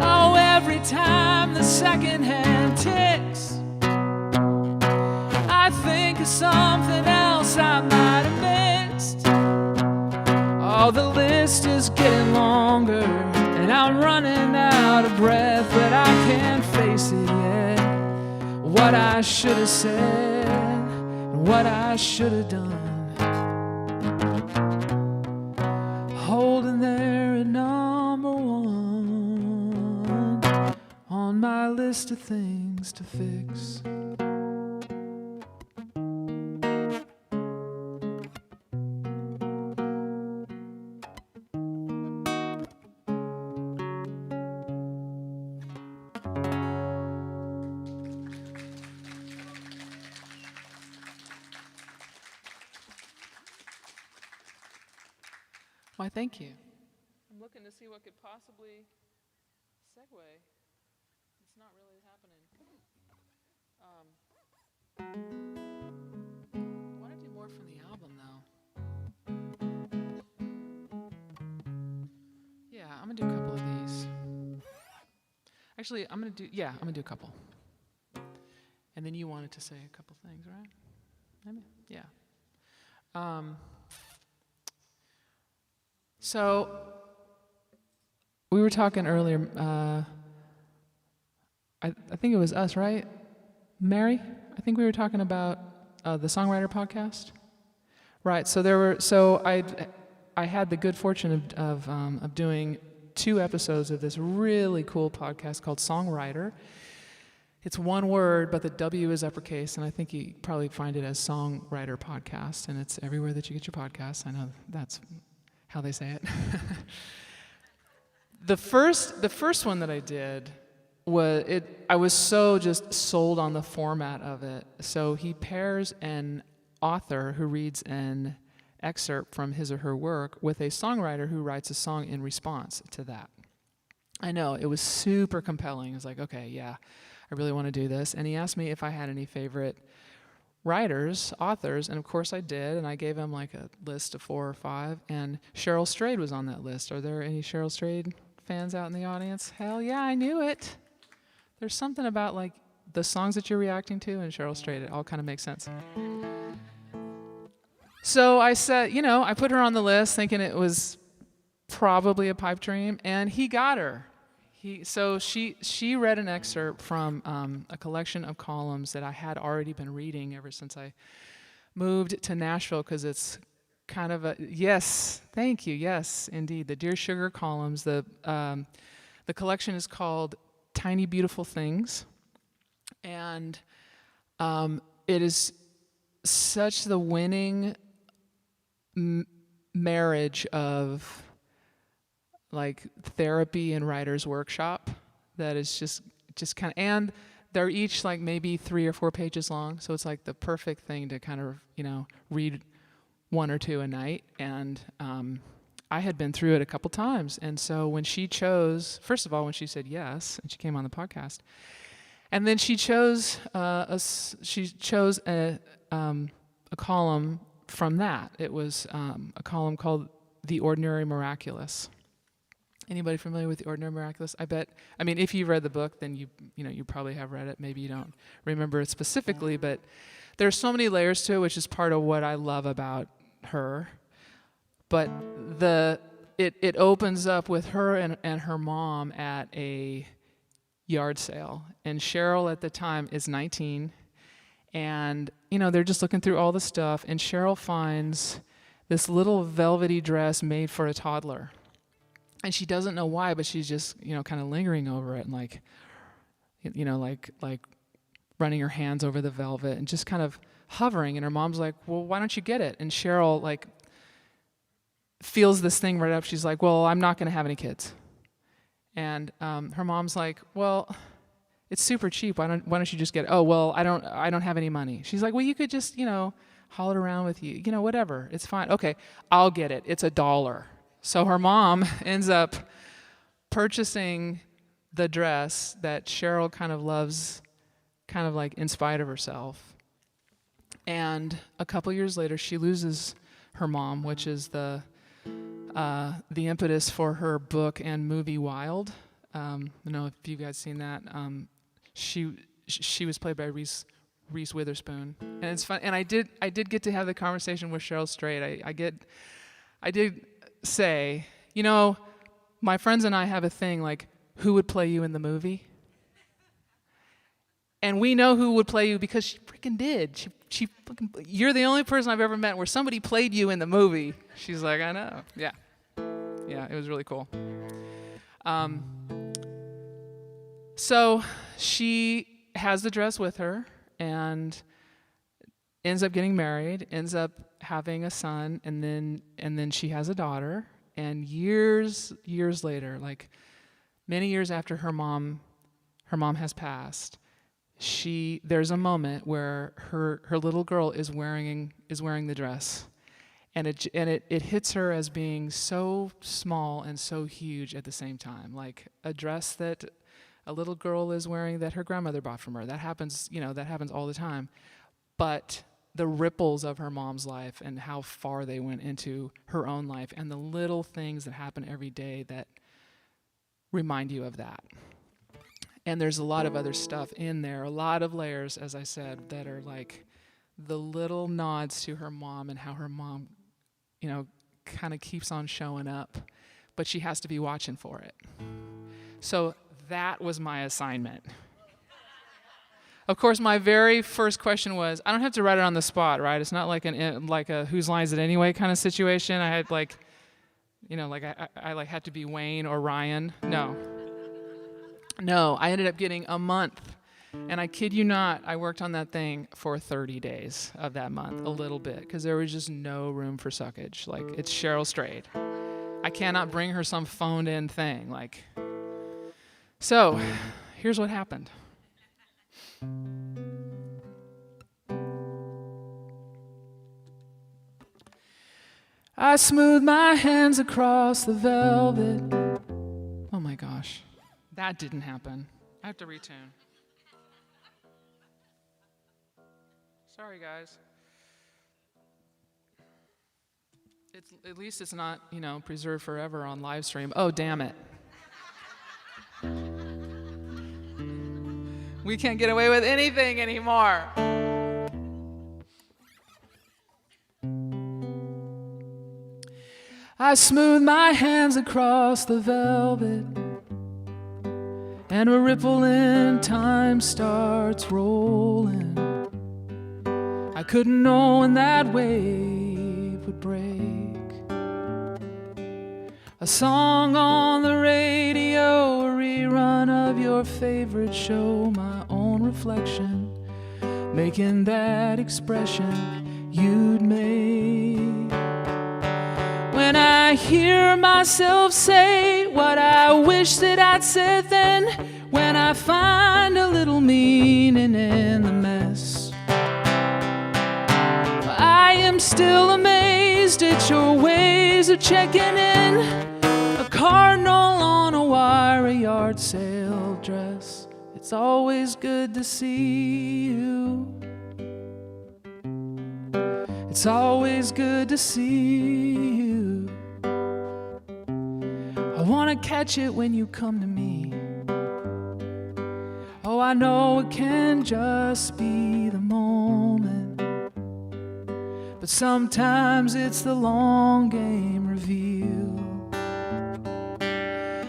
Oh, every time the second hand ticks, I think of something else I might have missed. Oh, the list is getting longer, and I'm running out of breath, but I can't face it yet. What I should have said, what I should have done. Holding there at number one on my list of things to fix. Why, thank you. I'm looking to see what could possibly segue. It's not really happening. I want to do more from the album, though. Yeah, I'm going to do a couple of these. Actually, I'm going to do a couple. And then you wanted to say a couple things, right? Maybe? Yeah. So, we were talking earlier, I think it was us, right? Mary? I think we were talking about the Songwriter podcast. Right, so I had the good fortune of doing 2 episodes of this really cool podcast called Songwriter. It's one word, but the W is uppercase, and I think you probably find it as Songwriter Podcast, and it's everywhere that you get your podcasts. I know that's how they say it. The first one that I did I was so just sold on the format of it. So he pairs an author who reads an excerpt from his or her work with a songwriter who writes a song in response to that. I know, it was super compelling. It was like, okay, yeah, I really want to do this. And he asked me if I had any favorite writers, authors, and of course I did, and I gave him like a list of 4 or 5, and Cheryl Strayed was on that list. Are there any Cheryl Strayed fans out in the audience? Hell yeah, I knew it. There's something about like the songs that you're reacting to and Cheryl Strayed, it all kind of makes sense. So I said, I put her on the list thinking it was probably a pipe dream, and he got her. She read an excerpt from a collection of columns that I had already been reading ever since I moved to Nashville, because it's kind of thank you, yes, indeed, the Dear Sugar columns. The collection is called Tiny Beautiful Things, and it is such the winning marriage of like therapy and writer's workshop that is just kind of, and they're each like maybe 3 or 4 pages long, so it's like the perfect thing to kind of, read 1 or 2 a night. And I had been through it a couple times, and so when she chose, first of all, when she said yes and she came on the podcast, and then she chose a column from that. It was a column called The Ordinary Miraculous. Anybody familiar with The Ordinary Miraculous? I mean, if you've read the book, then you probably have read it. Maybe you don't remember it specifically, but there's so many layers to it, which is part of what I love about her. But it opens up with her and her mom at a yard sale. And Cheryl at the time is 19, and they're just looking through all the stuff, and Cheryl finds this little velvety dress made for a toddler. And she doesn't know why, but she's just, kind of lingering over it and like running her hands over the velvet and just kind of hovering. And her mom's like, well, why don't you get it? And Cheryl like feels this thing right up. She's like, well, I'm not going to have any kids. And her mom's like, well, it's super cheap. Why don't you just get it? Oh, well, I don't have any money. She's like, well, you could just, haul it around with you. Whatever. It's fine. Okay, I'll get it. It's $1. So her mom ends up purchasing the dress that Cheryl kind of loves, kind of like in spite of herself. And a couple years later, she loses her mom, which is the impetus for her book and movie Wild. I don't know if you guys seen that. She was played by Reese Witherspoon, and it's fun. And I did get to have the conversation with Cheryl Strait. I did say, my friends and I have a thing like, who would play you in the movie? And we know who would play you because she freaking did. You're the only person I've ever met where somebody played you in the movie. She's like, I know. Yeah, it was really cool. So she has the dress with her and ends up getting married, ends up having a son, and then she has a daughter. And years later, like many years after her mom has passed, there's a moment where her little girl is wearing the dress, and it hits her as being so small and so huge at the same time, like a dress that a little girl is wearing that her grandmother bought from her. That happens all the time, but the ripples of her mom's life and how far they went into her own life and the little things that happen every day that remind you of that. And there's a lot of other stuff in there, a lot of layers, as I said, that are like the little nods to her mom and how her mom, kind of keeps on showing up, but she has to be watching for it. So that was my assignment. Of course, my very first question was, I don't have to write it on the spot, right? It's not like a whose line is it anyway kind of situation. I had I had to be Wayne or Ryan. No, I ended up getting a month. And I kid you not, I worked on that thing for 30 days of that month, a little bit, because there was just no room for suckage. Like, it's Cheryl Strait. I cannot bring her some phoned-in thing. Like, so here's what happened. I smooth my hands across the velvet. Oh my gosh, that didn't happen. I have to retune. Sorry, guys. At least it's not, preserved forever on live stream. Oh, damn it. We can't get away with anything anymore. I smooth my hands across the velvet. and a ripple in time starts rolling. I couldn't know when that wave would break. A song on the radio, a rerun of your favorite show, my own reflection, making that expression you'd make. When I hear myself say what I wish that I'd said then, when I find a little meaning in the mess, I am still amazed at your ways of checking in. A cardinal on a wire, a yard sale dress. It's always good to see you. It's always good to see you. I wanna catch it when you come to me. Oh, I know it can just be the moment, but sometimes it's the long game reveal.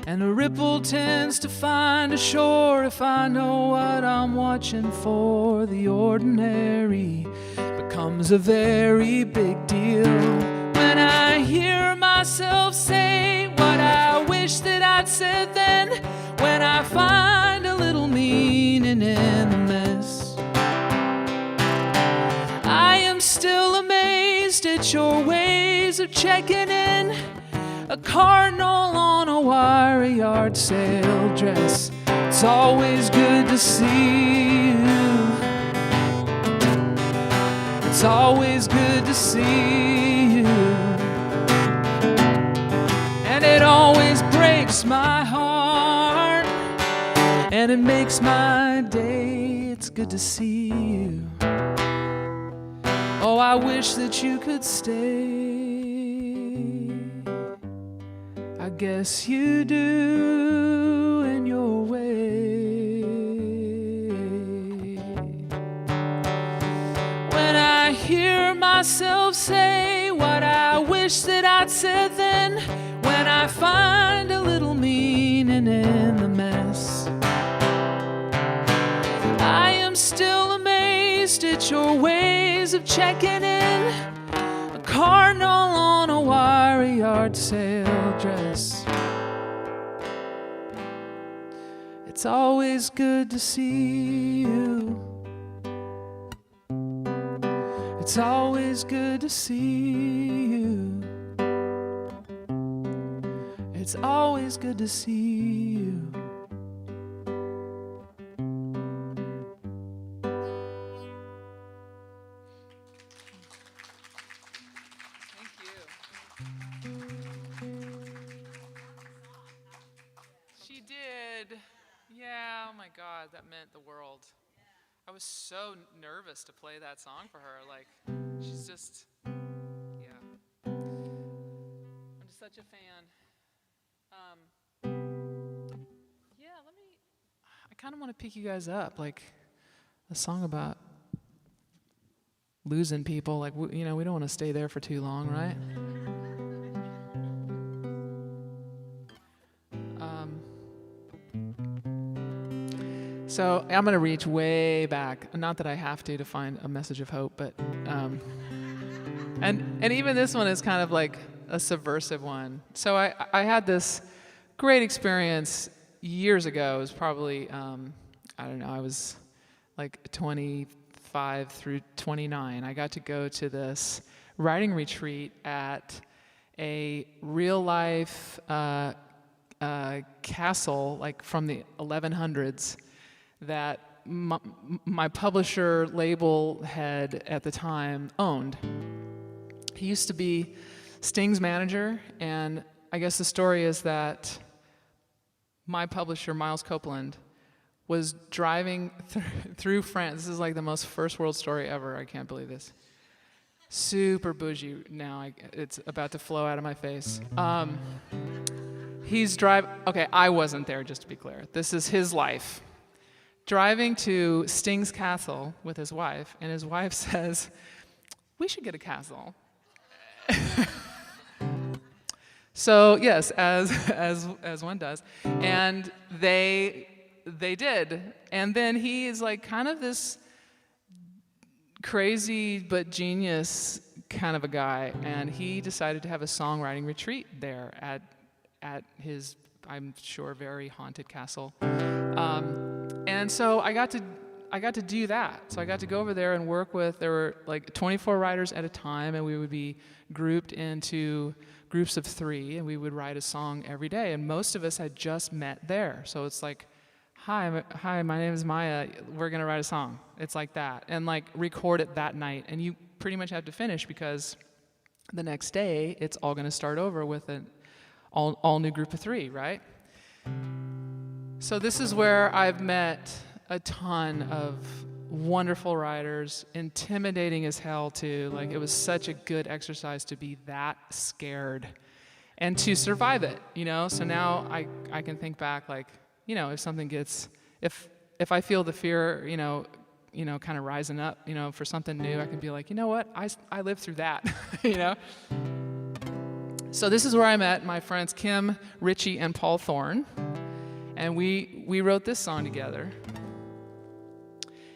And a ripple tends to find a shore if I know what I'm watching for. The ordinary becomes a very big deal. When I hear myself say what I wish that I'd said then, when I find a little meaning in the mess, I am still amazed at your ways of checking in. A cardinal on a wire, a yard sale dress. It's always good to see you. It's always good to see you. And it always breaks my heart, and it makes my day. It's good to see you. Oh, I wish that you could stay. I guess you do in your way. When I hear myself say what I wish that I'd said then, when I find a little meaning in the mess, I am still amazed at your ways of checking in. A cardinal on a wire, a yard sale dress. It's always good to see you. It's always good to see you. It's always good to see you. Yeah, oh my God, that meant the world. I was so nervous to play that song for her. Like, she's just, yeah. I'm just such a fan. Yeah, I kind of want to pick you guys up, like a song about losing people. Like, we don't want to stay there for too long, right? So I'm going to reach way back. Not that I have to find a message of hope, but and even this one is kind of like a subversive one. So I had this great experience years ago. It was probably I don't know. I was like 25 through 29. I got to go to this writing retreat at a real life castle, like from the 1100s. That my publisher label head at the time owned. He used to be Sting's manager, and I guess the story is that my publisher, Miles Copeland, was driving through France. This is like the most first world story ever. I can't believe this. Super bougie now. It's about to flow out of my face. He's driving. Okay, I wasn't there, just to be clear. This is his life. Driving to Sting's castle with his wife, and his wife says, "We should get a castle." So yes, as one does, and they they did. And then he is like kind of this crazy but genius kind of a guy, and he decided to have a songwriting retreat there at his, I'm sure, very haunted castle. And so I got to do that. So I got to go over there and work with, there were like 24 writers at a time, and we would be grouped into groups of 3, and we would write a song every day. And most of us had just met there. So it's like, hi, my name is Maia, we're gonna write a song. It's like that. And like record it that night. And you pretty much have to finish because the next day it's all gonna start over with an all new group of 3, right? So this is where I've met a ton of wonderful writers, intimidating as hell too. Like, it was such a good exercise to be that scared and to survive it, you know? So now I can think back, like, you know, if something gets, if I feel the fear, you know, kind of rising up, you know, for something new, I can be like, you know what, I lived through that, you know? So this is where I met my friends Kim, Richie, and Paul Thorne, and we wrote this song together.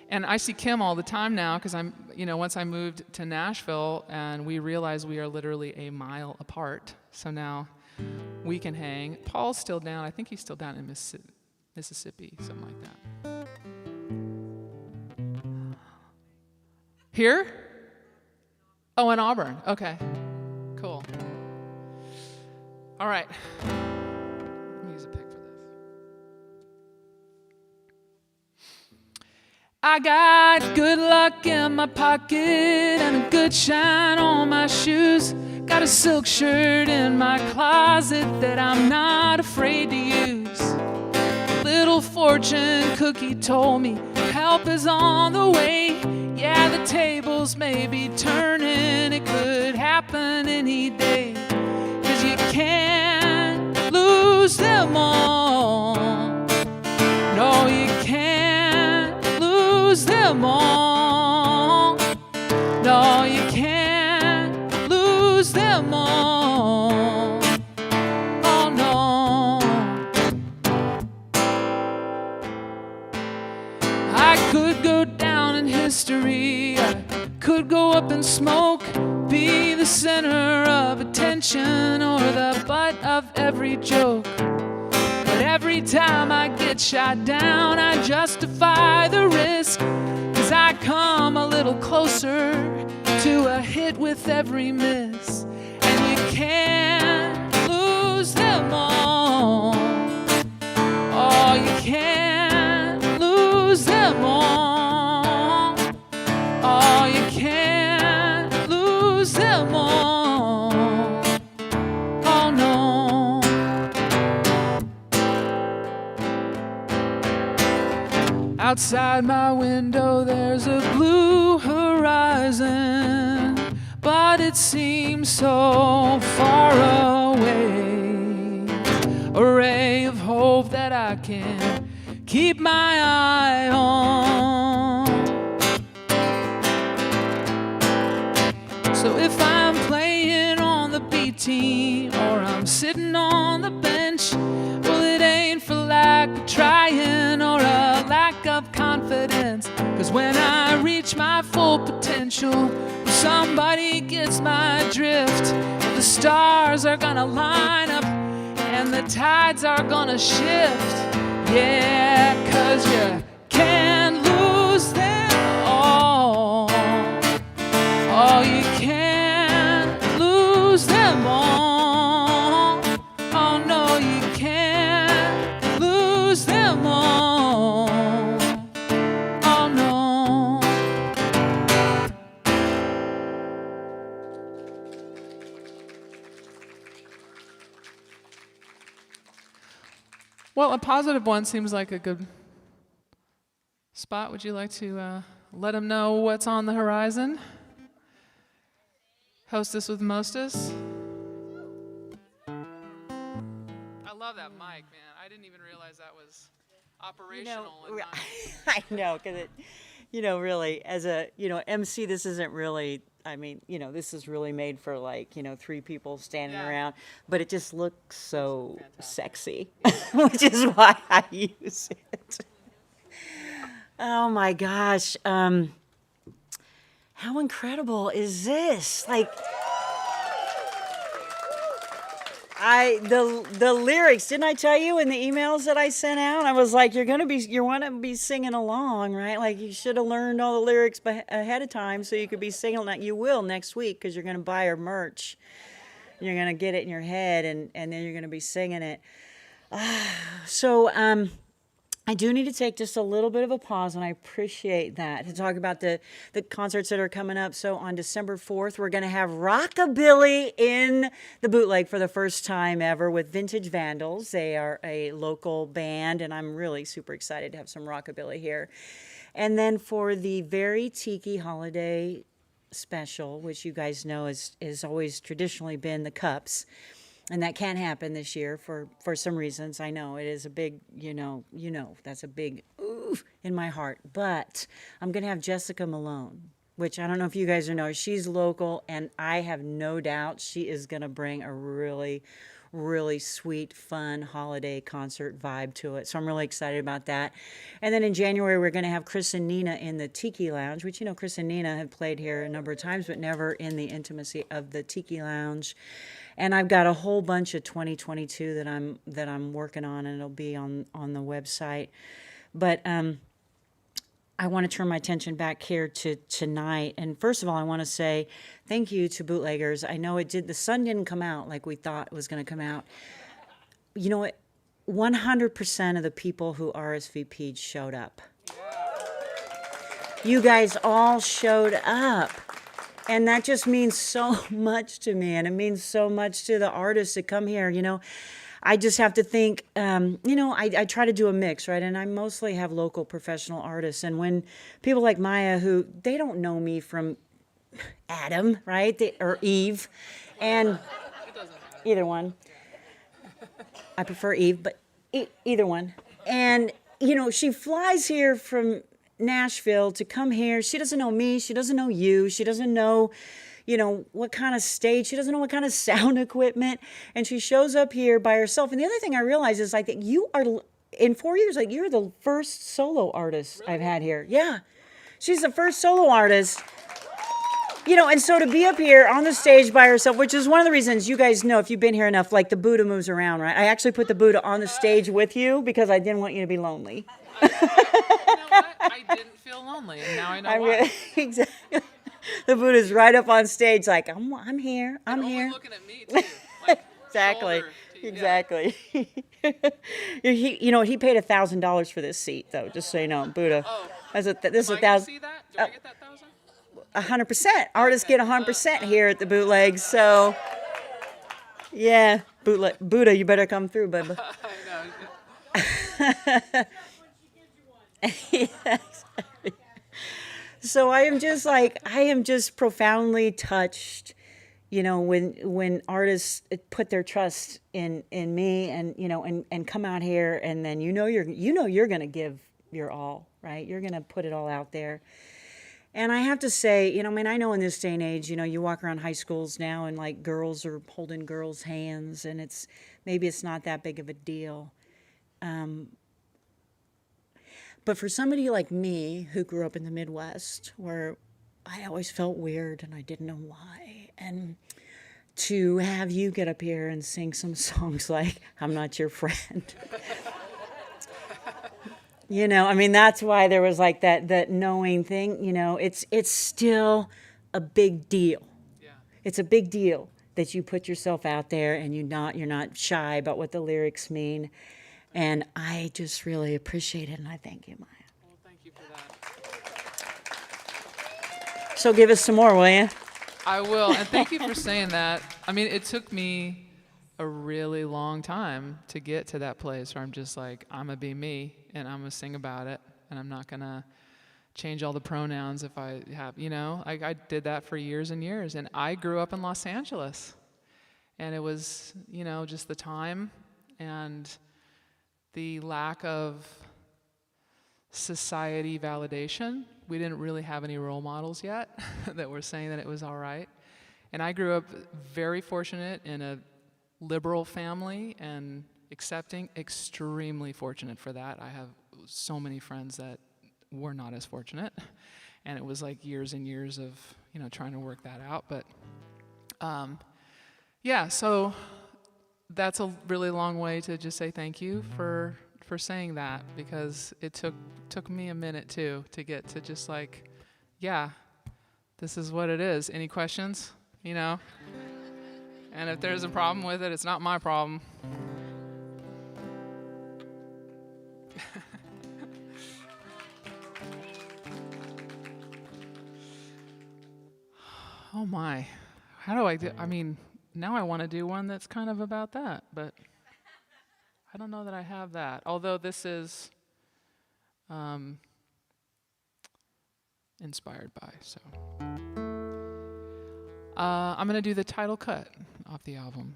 And I see Kim all the time now because once I moved to Nashville, and we realized we are literally a mile apart. So now we can hang. Paul's still down. I think he's still down in Mississippi, something like that. Here? Oh, in Auburn. Okay, cool. All right. Let me use a pick for this. I got good luck in my pocket and a good shine on my shoes. Got a silk shirt in my closet that I'm not afraid to use. Little fortune cookie told me help is on the way. Yeah, the tables may be turning, it could happen any day. 'Cause you can't lose them all. No, you can't lose them all. No, you can't lose them all. Oh no. I could go down in history, I could go up in smoke, be the center of attention or the butt of every joke. But every time I get shot down, I justify the risk, 'cause I come a little closer to a hit with every miss. And you can't lose them all. Oh, you can't lose them all. Oh, you can't lose them all. Oh no. Outside my window there's a blue horizon, but it seems so far away. A ray of hope that I can keep my eye on. So if I'm playing on the B team or I'm sitting on the bench, well, it ain't for lack of trying or a lack of confidence. 'Cause when I reach my full potential, somebody gets my drift. The stars are gonna line up and the tides are gonna shift. Yeah, 'cause you can't lose them all. Oh, you can't lose them all. Oh no, you can't lose them all. Oh no. Well, a positive one seems like a good spot. Would you like to let them know what's on the horizon? Hostess with mostess. I love that mic, man. I didn't even realize that was operational. I know, because it, really, as a, MC, this isn't really, this is really made for 3 people standing around, but it just looks so sexy, which is why I use it. Oh my gosh. How incredible is this? Like, the lyrics, didn't I tell you in the emails that I sent out? I was like, you want to be singing along, right? Like, you should have learned all the lyrics ahead of time so you could be singing. You will next week because you're going to buy our merch. You're going to get it in your head, and then you're going to be singing it. So I do need to take just a little bit of a pause, and I appreciate that, to talk about the concerts that are coming up. So on December 4th, we're going to have Rockabilly in the Bootleg for the first time ever with Vintage Vandals. They are a local band, and I'm really super excited to have some Rockabilly here. And then for the very Tiki holiday special, which you guys know is always traditionally been the Cups, and that can't happen this year for some reasons. I know it is a big, that's a big ooh in my heart. But I'm going to have Jessica Malone, which I don't know if you guys know. She's local, and I have no doubt she is going to bring a really, really sweet, fun holiday concert vibe to it. So I'm really excited about that. And then in January, we're going to have Chris and Nina in the Tiki Lounge, which, Chris and Nina have played here a number of times, but never in the intimacy of the Tiki Lounge. And I've got a whole bunch of 2022 that I'm working on, and it'll be on the website. But I want to turn my attention back here to tonight. And first of all, I want to say thank you to Bootleggers. I know the sun didn't come out like we thought it was going to come out. You know what? 100% of the people who RSVP'd showed up. You guys all showed up. And that just means so much to me, and it means so much to the artists that come here. I just have to think, I try to do a mix, right? And I mostly have local professional artists. And when people like Maia, who, they don't know me from Adam, right? Or Eve. And either one. I prefer Eve, but either one. And, she flies here from Nashville to come here. She doesn't know me. She doesn't know you. She doesn't know, what kind of stage. She doesn't know what kind of sound equipment. And she shows up here by herself. And the other thing I realize is, that you are, in 4 years, you're the first solo artist I've had here. Yeah. She's the first solo artist. And so to be up here on the stage by herself, which is one of the reasons you guys know, if you've been here enough, the Buddha moves around, right? I actually put the Buddha on the stage with you because I didn't want you to be lonely. You know what? I didn't feel lonely, and now I know why. Exactly. The Buddha's right up on stage, I'm here. I'm and here. only looking at me too. Exactly. Yeah. Exactly. He paid $1,000 for this seat, though. Just so you know, Buddha. Oh, This is am I gonna $1,000. see that? Do I get that 1,000? 100%. Artists get 100% here at the Bootleg. So, yeah, Buddha, you better come through, bud. I know. Yes. So I am just profoundly touched, when artists put their trust in me and come out here, and then you're going to give your all, right? You're going to put it all out there. And I have to say, I know in this day and age, you walk around high schools now and girls are holding girls' hands, and maybe it's not that big of a deal. But for somebody like me who grew up in the Midwest, where I always felt weird and I didn't know why, and to have you get up here and sing some songs like "I'm Not Your Friend," that's why there was that knowing thing. It's still a big deal. Yeah. It's a big deal that you put yourself out there and you're not shy about what the lyrics mean. And I just really appreciate it, and I thank you, Maia. Well, thank you for that. So give us some more, will you? I will, and thank you for saying that. It took me a really long time to get to that place where I'm just I'm gonna be me, and I'm gonna sing about it, and I'm not gonna change all the pronouns if I have, I did that for years and years, and I grew up in Los Angeles, and it was, just the time and the lack of society validation. We didn't really have any role models yet that were saying that it was all right. And I grew up very fortunate in a liberal family and extremely fortunate for that. I have so many friends that were not as fortunate. And it was like years and years of, trying to work that out. But yeah, so that's a really long way to just say thank you for saying that, because it took me a minute too to get to just like, yeah, this is what it is. Any questions? And if there's a problem with it, it's not my problem. Oh my, how do I do? I mean, now I want to do one that's kind of about that, but I don't know that I have that. Although this is inspired by, so. I'm going to do the title cut off the album.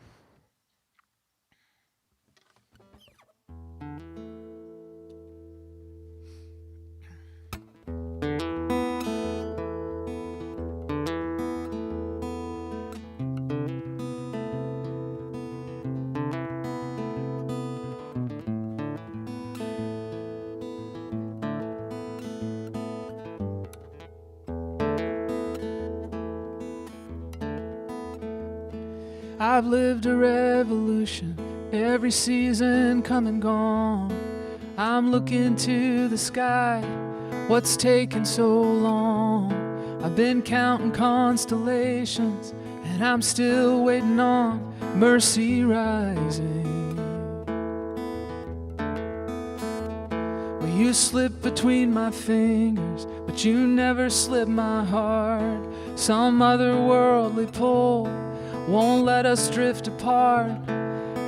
I've lived a revolution, every season come and gone. I'm looking to the sky, what's taking so long? I've been counting constellations, and I'm still waiting on mercy rising. Well, you slip between my fingers, but you never slip my heart. Some otherworldly pull won't let us drift apart.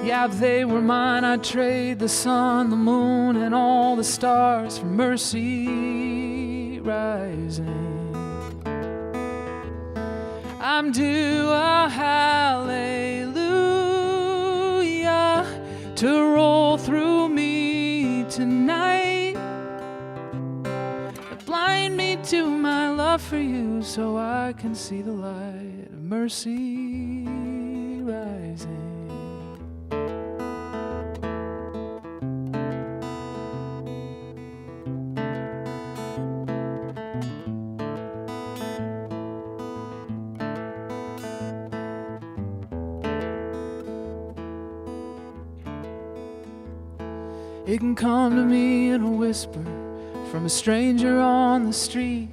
Yeah, if they were mine, I'd trade the sun, the moon, and all the stars for mercy rising. I'm due a hallelujah to roll through me tonight. Blind me to my love for you so I can see the light of mercy rising. It can come to me in a whisper from a stranger on the street,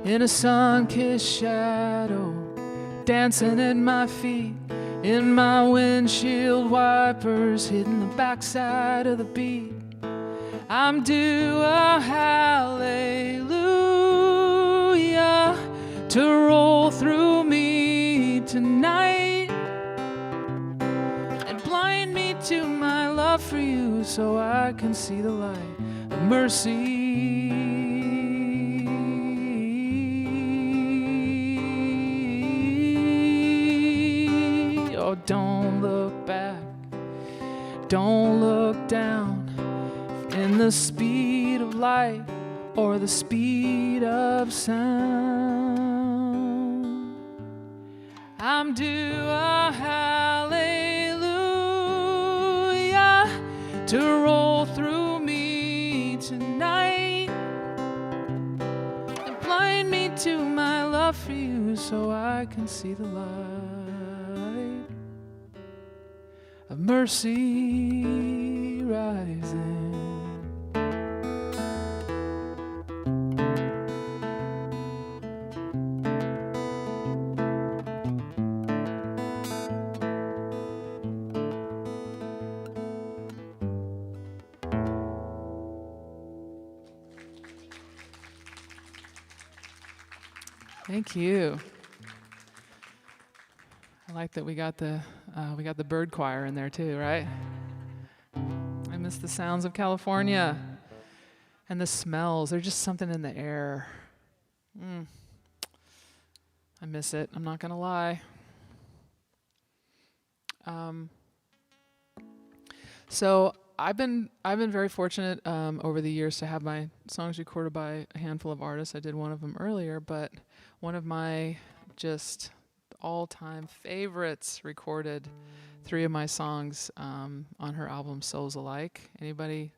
in a sun-kissed shadow, dancing at my feet, in my windshield wipers, hitting the backside of the beat. I'm due a hallelujah to roll through me tonight, and blind me to my love for you so I can see the light of mercy. Oh, don't look back, don't look down, in the speed of light or the speed of sound. I'm due a hallelujah to roll through me tonight, and blind me to my love for you so I can see the light of mercy rising. Thank you. I like that we got the bird choir in there too, right? I miss the sounds of California and the smells. There's just something in the air. I miss it. I'm not gonna lie. So I've been very fortunate over the years to have my songs recorded by a handful of artists. I did one of them earlier, but one of my just all-time favorites recorded 3 of my songs on her album Souls Alike. Anybody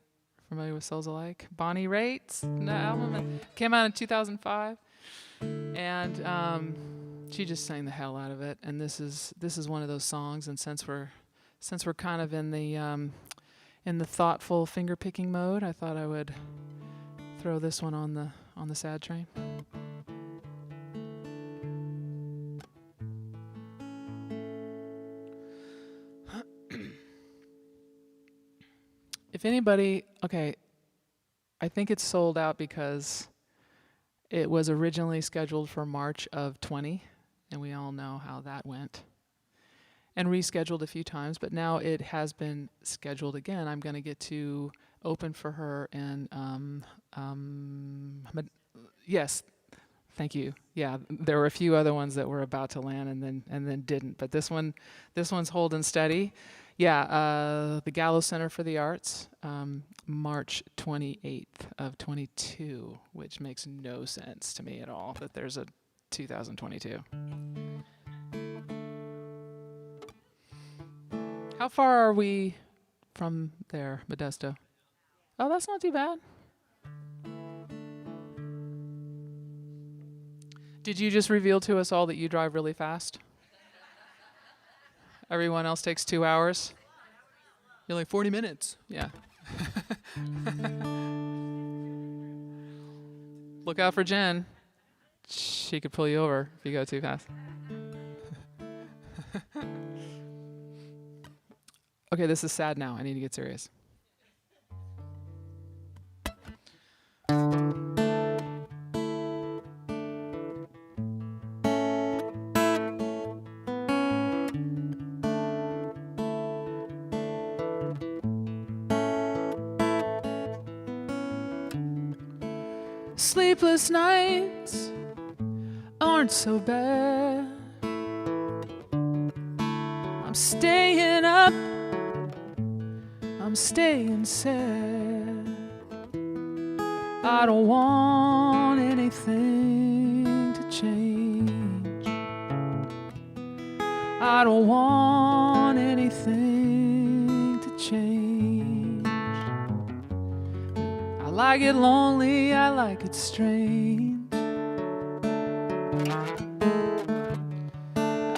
familiar with Souls Alike? Bonnie Raitt's album came out in 2005, and she just sang the hell out of it. And this is one of those songs. And since we're kind of in the thoughtful finger picking mode, I thought I would throw this one on the sad train. If anybody, okay, I think it's sold out because it was originally scheduled for March of 20, and we all know how that went. And rescheduled a few times, but now it has been scheduled again. I'm going to get to open for her, and yes, thank you. Yeah, there were a few other ones that were about to land and then didn't, but this one's holding steady. Yeah, the Gallo Center for the Arts, March 28th of 22, which makes no sense to me at all that there's a 2022. How far are we from there, Modesto? Oh, that's not too bad. Did you just reveal to us all that you drive really fast? Everyone else takes 2 hours? You're like 40 minutes. Yeah. Look out for Jen. She could pull you over if you go too fast. Okay, this is sad now. I need to get serious. Sleepless nights aren't so bad. I'm staying up, I'm staying sad. I don't want anything to change. I don't want anything to change. I like it lonely, I like it strange.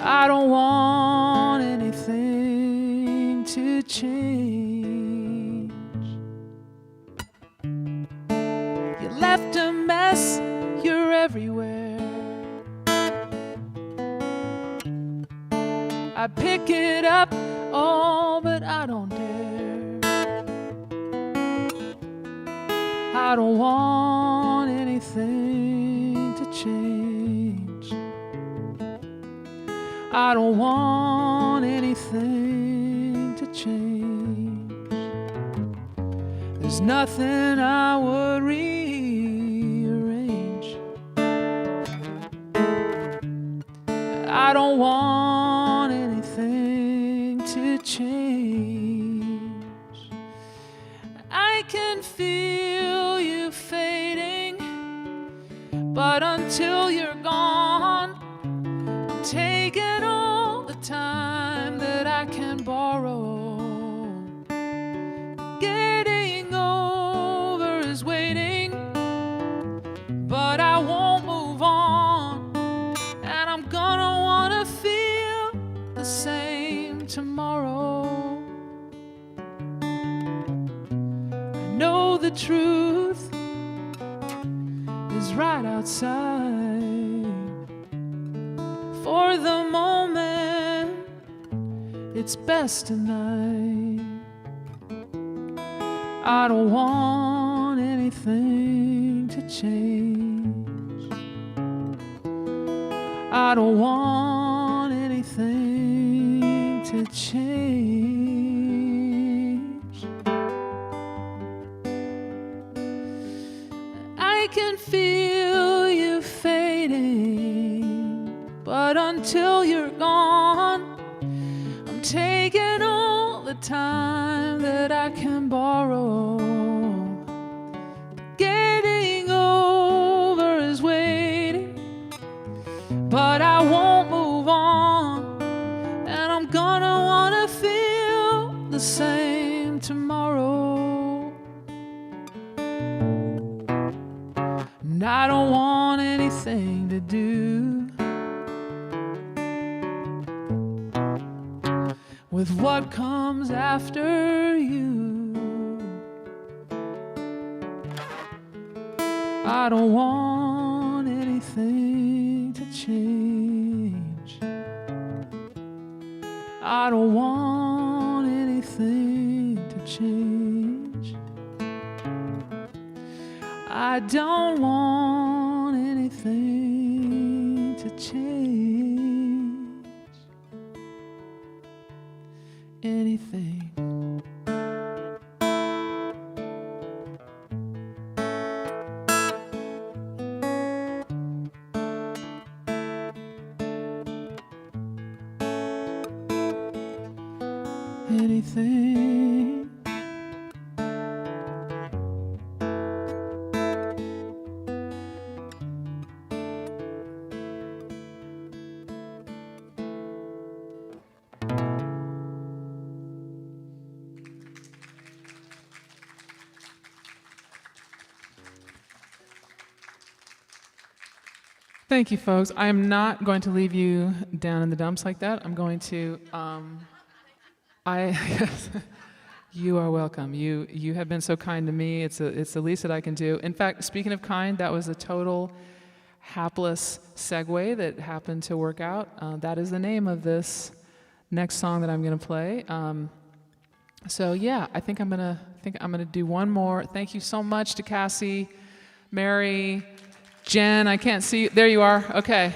I don't want anything to change. You left a mess, you're everywhere. I pick it up, oh, but I don't dare. I don't want anything to change. I don't want anything to change. There's nothing I would rearrange. I don't want anything to change. I can feel you fading, but until you're gone, I'm taking all the time that I can borrow. Getting over is waiting, but I won't move on. And I'm gonna wanna feel the same tomorrow. I know the truth is right outside. For the moment, it's best tonight. I don't want anything to change. I don't want anything to change. I can feel you fading, but until you're gone, I'm taking all the time that I can borrow. Getting over is waiting, but I won't move on. And I'm gonna wanna feel the same tomorrow. I don't want anything to do with what comes after you. I don't want anything to change. I don't want anything to change. I don't want anything to change. Anything. Anything. Thank you, folks. I am not going to leave you down in the dumps like that. I'm going to, you are welcome. You have been so kind to me. It's the least that I can do. In fact, speaking of kind, that was a total hapless segue that happened to work out. That is the name of this next song that I'm going to play. So yeah, I think I'm gonna do one more. Thank you so much to Cassie, Mary, Jen. I can't see you. There you are. Okay.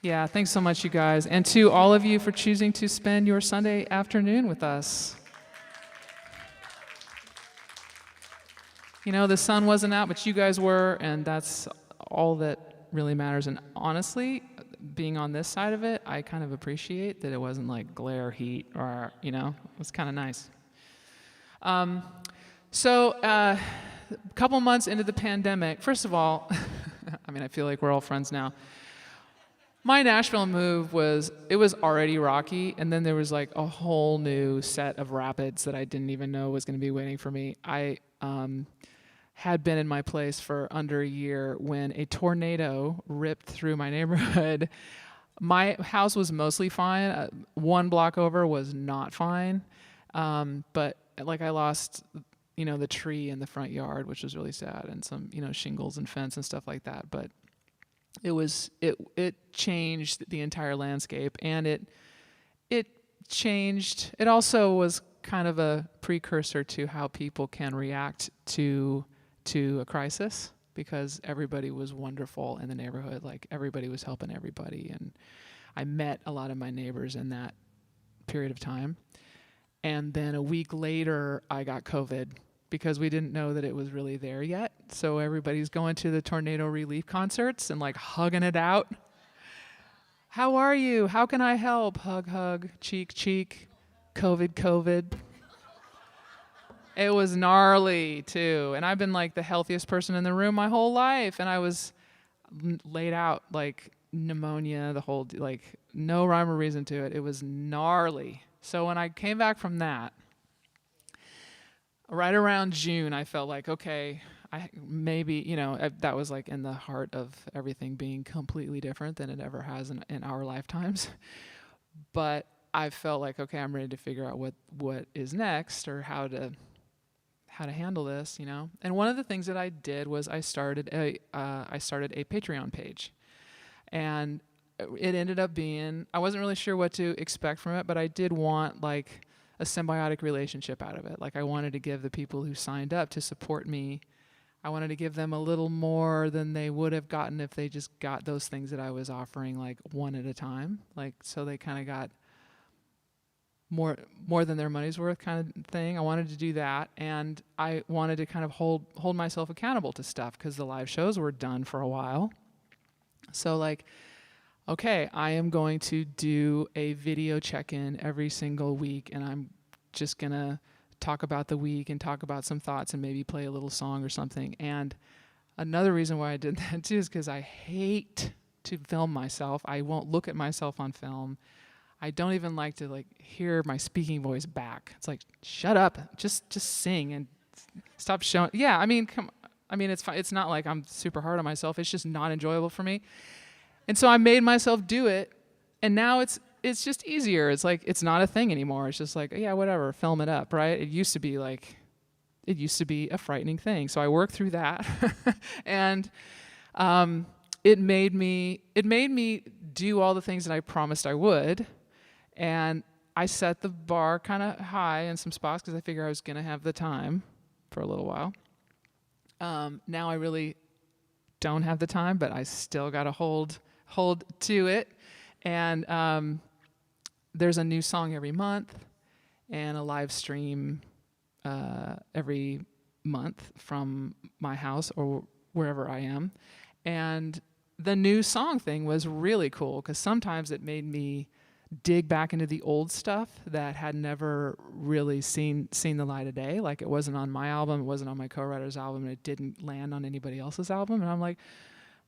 Yeah, thanks so much, you guys. And to all of you for choosing to spend your Sunday afternoon with us. You know, the sun wasn't out, but you guys were, and that's all that really matters. And honestly, being on this side of it, I kind of appreciate that it wasn't like glare heat or, you know, it was kind of nice. So a couple months into the pandemic, first of all, I mean, I feel like we're all friends now. My Nashville move was already rocky, and then there was like a whole new set of rapids that I didn't even know was going to be waiting for me. I had been in my place for under a year when a tornado ripped through my neighborhood. My house was mostly fine. One block over was not fine, but like I lost, you know, the tree in the front yard, which was really sad, and some, you know, shingles and fence and stuff like that. But it changed the entire landscape, and it changed. It also was kind of a precursor to how people can react to a crisis, because everybody was wonderful in the neighborhood. Like, everybody was helping everybody, and I met a lot of my neighbors in that period of time. And then a week later, I got COVID, because we didn't know that it was really there yet. So everybody's going to the tornado relief concerts and like hugging it out. How are you? How can I help? Hug, hug, cheek, cheek, COVID, COVID. It was gnarly too. And I've been like the healthiest person in the room my whole life. And I was laid out like pneumonia, the whole, like no rhyme or reason to it. It was gnarly. So when I came back from that, right around June, I felt like, okay, that was like in the heart of everything being completely different than it ever has in our lifetimes. But I felt like, okay, I'm ready to figure out what is next, or how to handle this, you know. And one of the things that I did was I started a Patreon page, and it ended up being, I wasn't really sure what to expect from it, but I did want like a symbiotic relationship out of it. Like, I wanted to give the people who signed up to support me, I wanted to give them a little more than they would have gotten if they just got those things that I was offering, like one at a time. Like, so they kind of got more than their money's worth kind of thing. I wanted to do that, and I wanted to kind of hold myself accountable to stuff, because the live shows were done for a while. So like, okay, I am going to do a video check-in every single week, and I'm just going to talk about the week and talk about some thoughts and maybe play a little song or something. And another reason why I did that too is because I hate to film myself. I won't look at myself on film. I don't even like to like hear my speaking voice back. It's like, shut up, just sing and stop showing. Yeah, I mean, I mean, it's fine. It's not like I'm super hard on myself. It's just not enjoyable for me. And so I made myself do it, and now it's just easier. It's like it's not a thing anymore. It's just like, yeah, whatever, film it up, right? It used to be a frightening thing. So I worked through that, and it made me do all the things that I promised I would, and I set the bar kind of high in some spots because I figured I was going to have the time for a little while. Now I really don't have the time, but I still got to hold to it. And there's a new song every month and a live stream every month from my house or wherever I am. And the new song thing was really cool because sometimes it made me dig back into the old stuff that had never really seen the light of day. Like it wasn't on my album, it wasn't on my co-writer's album, and it didn't land on anybody else's album. And I'm like,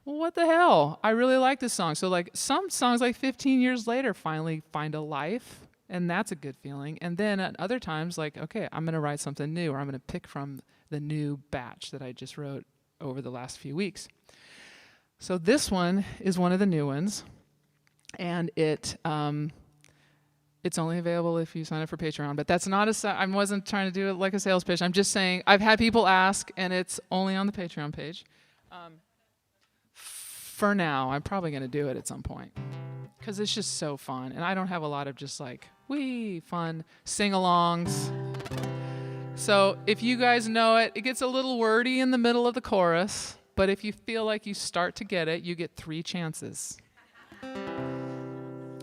well, what the hell? I really like this song. So like some songs like 15 years later finally find a life, and that's a good feeling. And then at other times, like, okay, I'm going to write something new, or I'm going to pick from the new batch that I just wrote over the last few weeks. So this one is one of the new ones. And it's only available if you sign up for Patreon. But that's not I wasn't trying to do it like a sales pitch. I'm just saying I've had people ask, and it's only on the Patreon page. For now, I'm probably going to do it at some point because it's just so fun. And I don't have a lot of just like, fun sing-alongs. So if you guys know it, it gets a little wordy in the middle of the chorus. But if you feel like you start to get it, you get 3 chances.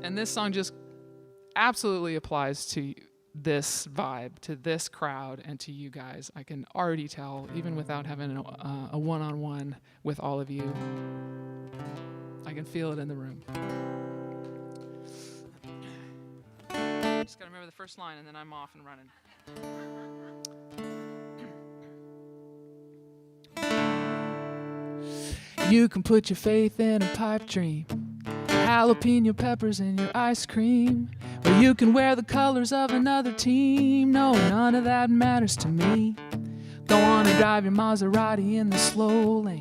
And this song just absolutely applies to this vibe, to this crowd, and to you guys. I can already tell, even without having a one-on-one with all of you. I can feel it in the room. Just gotta remember the first line, and then I'm off and running. You can put your faith in a pipe dream, jalapeno peppers in your ice cream, or you can wear the colors of another team. No, none of that matters to me. Go on and drive your Maserati in the slow lane,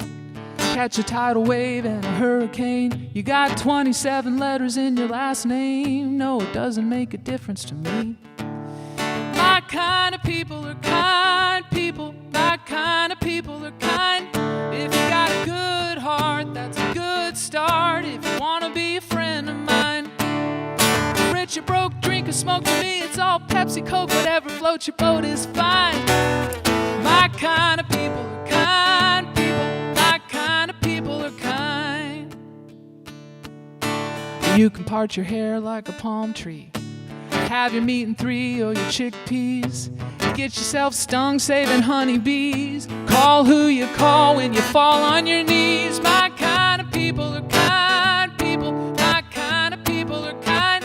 catch a tidal wave and a hurricane. You got 27 letters in your last name. No, it doesn't make a difference to me. My kind of people are kind people. My kind of people are kind. If you got a good heart, that's a good start. If you want to be a friend of mine, rich or broke, drink or smoke, to me it's all Pepsi, Coke, whatever floats your boat is fine. My kind of people are kind people. My kind of people are kind. You can part your hair like a palm tree, have your meat in 3 or your chickpeas. Get yourself stung saving honeybees. Call who you call when you fall on your knees. My kind of people are kind people. My kind of people are kind.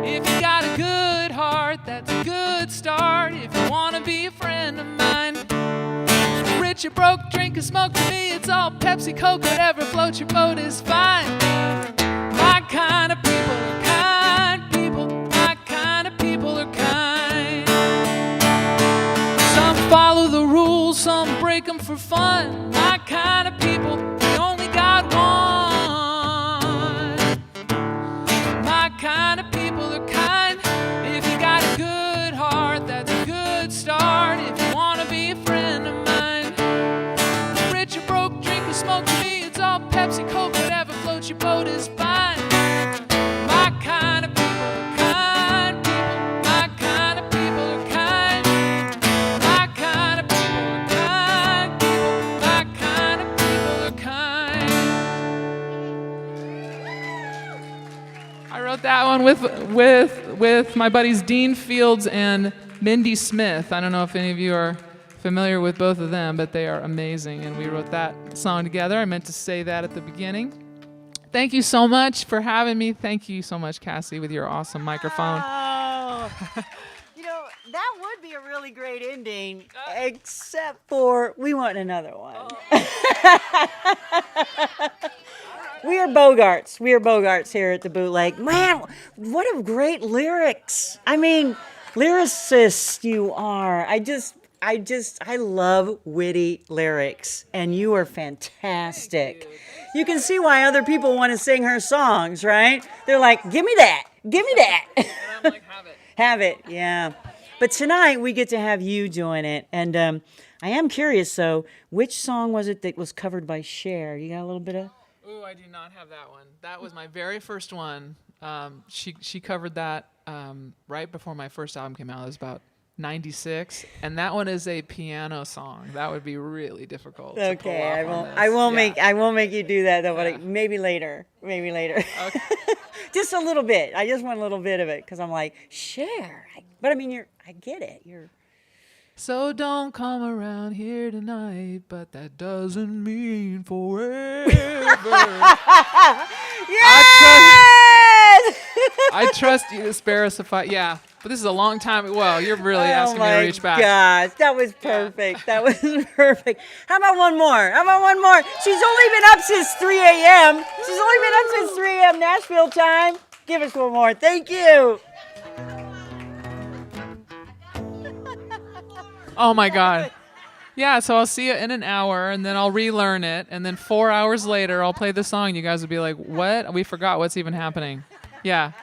If you got a good heart, that's a good start. If you want to be a friend of mine, rich or broke, drink or smoke, to me it's all Pepsi, Coke, whatever floats your boat is fine. My kind of people are kind people. My kind of people are kind. Some follow the rules, some break them for fun. My kind of people, we only got one. My kind of people are kind. If you got a good heart, that's a good start. If you want to be a friend of mine, rich or broke, drink or smoke, to me it's all Pepsi, Coke, whatever floats your boat is fine. My kind of people are kind people. My kind of people are kind. My kind of people are kind people. My kind of people are kind. I wrote that one with my buddies Dean Fields and Mindy Smith. I don't know if any of you are familiar with both of them, but they are amazing, and we wrote that song together. I meant to say that at the beginning. Thank you so much for having me. Thank you so much, Cassie, with your awesome microphone. Oh, that would be a really great ending, except for we want another one. We are Bogarts. We are Bogarts here at the Bootleg. Man, what a great lyrics. I mean, lyricist you are. I love witty lyrics, and you are fantastic. You can see why other people want to sing her songs, right? They're like, give me that, give me that. And I'm like, have it. Have it, yeah. But tonight we get to have you doing it, and I am curious. So, which song was it that was covered by Cher? You got a little bit of? Ooh, I do not have that one. That was my very first one. She covered that right before my first album came out. It was about 96, and that one is a piano song. That would be really difficult. To pull off on this. I won't make you do that though. But maybe later. Okay. Just a little bit. I just want a little bit of it because I'm like Cher. But I mean, I get it. So don't come around here tonight, but that doesn't mean forever. Yes! I trust you to spare us yeah. But this is a long time. Well, you're really asking me to reach back. Oh my gosh, that was perfect. That was perfect. How about one more? She's only been up since 3 a.m. Nashville time. Give us one more. Thank you. Oh my God. Yeah, so I'll see you in an hour, and then I'll relearn it, and then 4 hours later, I'll play the song. You guys will be like, what? We forgot what's even happening. Yeah.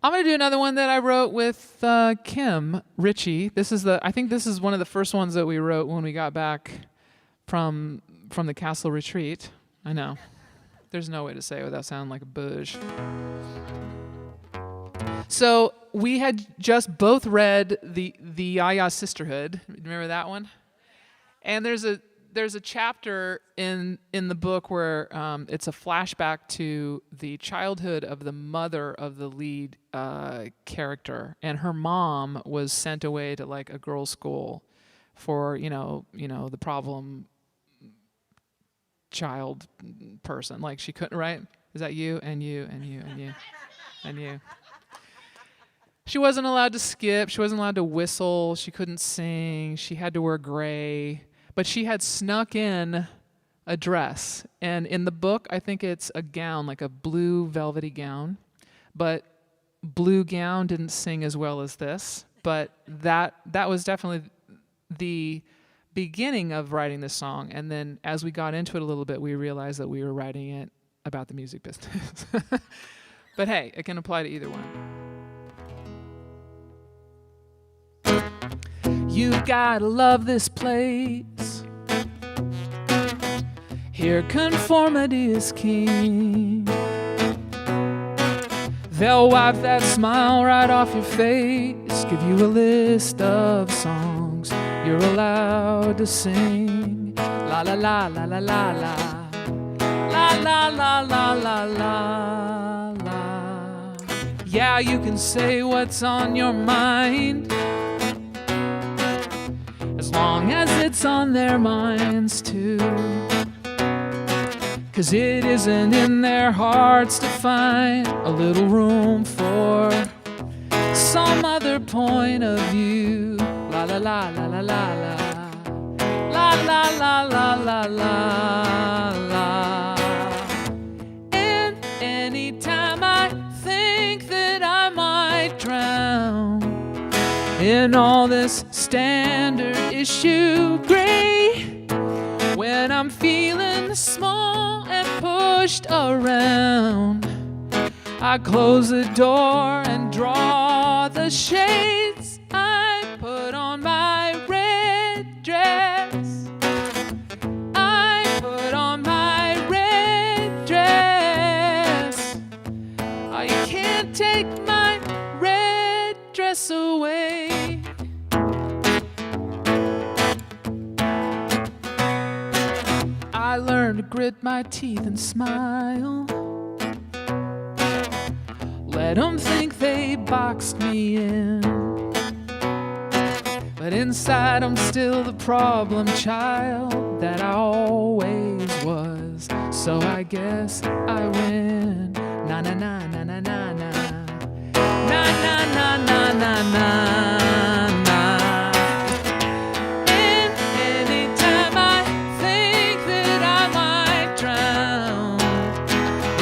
I'm going to do another one that I wrote with Kim Ritchie. I think this is one of the first ones that we wrote when we got back from the Castle Retreat. I know. There's no way to say it without sounding like a bouge. So we had just both read the Yaya Sisterhood. Remember that one? And there's a chapter in the book where it's a flashback to the childhood of the mother of the lead character, and her mom was sent away to like a girls' school for the problem child person. Like she couldn't, right? Is that you and you and you and you and you? She wasn't allowed to skip. She wasn't allowed to whistle. She couldn't sing. She had to wear gray. But she had snuck in a dress. And in the book, I think it's a gown, like a blue velvety gown. But blue gown didn't sing as well as this. But that was definitely the beginning of writing this song. And then as we got into it a little bit, we realized that we were writing it about the music business. But hey, it can apply to either one. You gotta love this place. Here conformity is king. They'll wipe that smile right off your face, give you a list of songs you're allowed to sing. La la la la la la la. La la la la la la la. Yeah, you can say what's on your mind, as long as it's on their minds too. 'Cause it isn't in their hearts to find a little room for some other point of view. La la la la la la la. La la la la la la la. And anytime I think that I might drown in all this standard issue gray, when I'm feeling small and pushed around, I close the door and draw the shades. I put on my red dress. I put on my red dress. Oh, you can't take my red dress away. I learned to grit my teeth and smile. Let them think they boxed me in, but inside I'm still the problem child that I always was. So I guess I win. Na na na na na na na. Na na na na na na na. And anytime I think that I might drown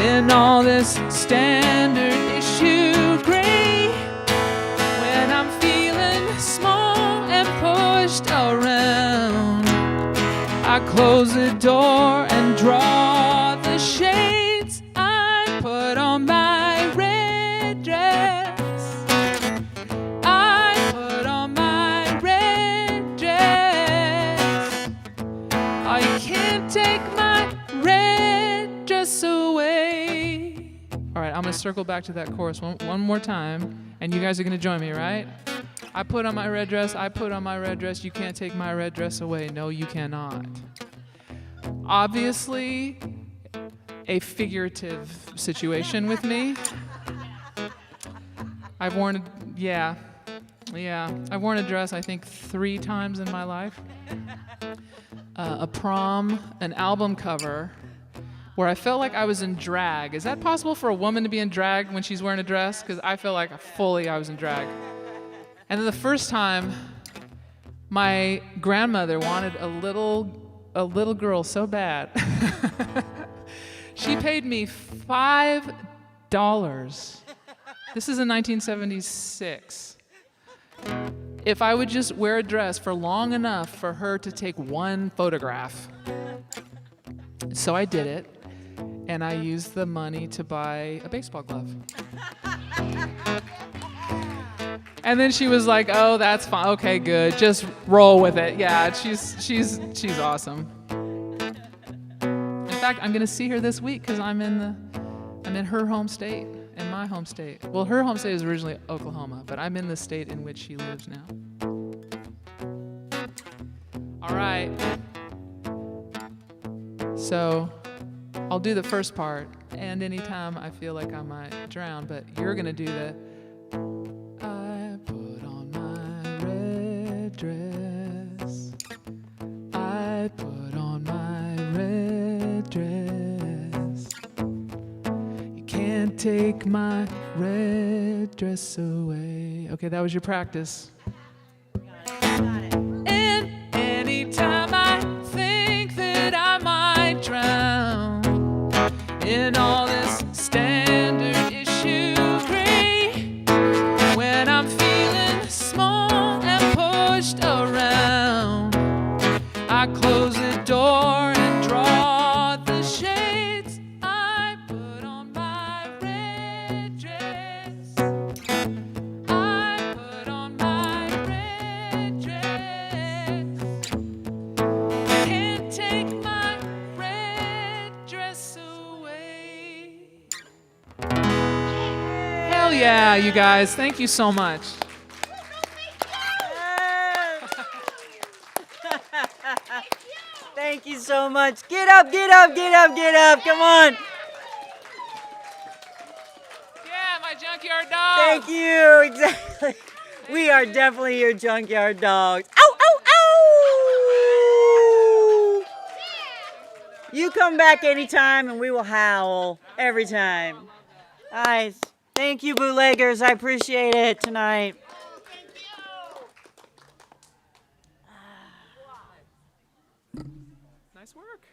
in all this standard issue gray, when I'm feeling small I close the door and draw the shades. I put on my red dress. I put on my red dress. Oh, you can't take my red dress away. All right, I'm gonna circle back to that chorus one more time, and you guys are gonna join me, right? I put on my red dress, I put on my red dress, you can't take my red dress away. No, you cannot. Obviously, a figurative situation with me. I've worn a dress, I think, 3 times in my life. A prom, an album cover, where I felt like I was in drag. Is that possible for a woman to be in drag when she's wearing a dress? Because I feel like I was in drag. And then the first time, my grandmother wanted a little girl so bad. She paid me $5. This is in 1976. If I would just wear a dress for long enough for her to take one photograph. So I did it, and I used the money to buy a baseball glove. And then she was like, "Oh, that's fine. Okay, good. Just roll with it." Yeah, she's awesome. In fact, I'm gonna see her this week because I'm in her home state and my home state. Well, her home state is originally Oklahoma, but I'm in the state in which she lives now. All right. So I'll do the first part, and anytime I feel like I might drown, but you're gonna do the dress. I put on my red dress. You can't take my red dress away. Okay, that was your practice. Got it. And anytime I think that I might drown in all this standard issue gray, when I'm feeling small around, I close the door and draw the shades. I put on my red dress. I put on my red dress. Can't take my red dress away. Hell yeah, you guys. Thank you so much. Thank you so much. Get up, get up, get up, get up. Come on. Yeah, my junkyard dog. Thank you. Exactly. We are definitely your junkyard dogs. Ow, ow, ow! You come back anytime and we will howl every time. Nice. Thank you, bootleggers. I appreciate it tonight. Nice work.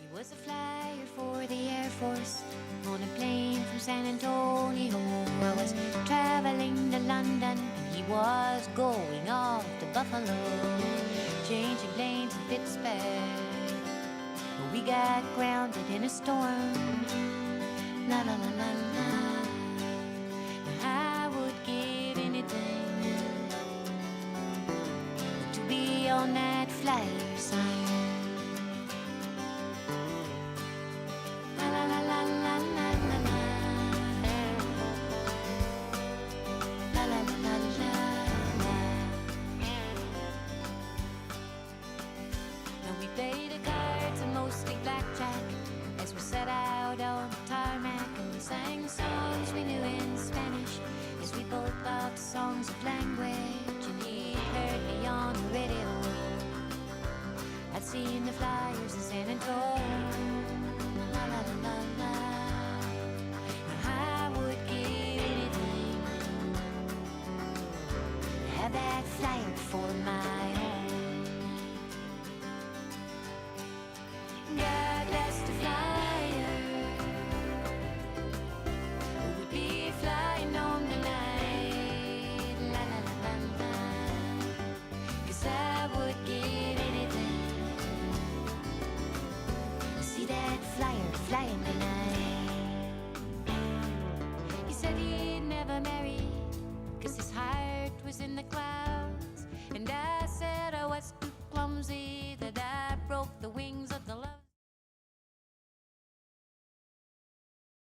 He was a flyer for the Air Force on a plane from San Antonio. I was traveling to London and he was going off to Buffalo, changing planes in Pittsburgh. But we got grounded in a storm. La la la la la. I would give anything to be on that flyer sign. La la la la la la la. home. La la la la la. I would give anything to have that flyer for my home.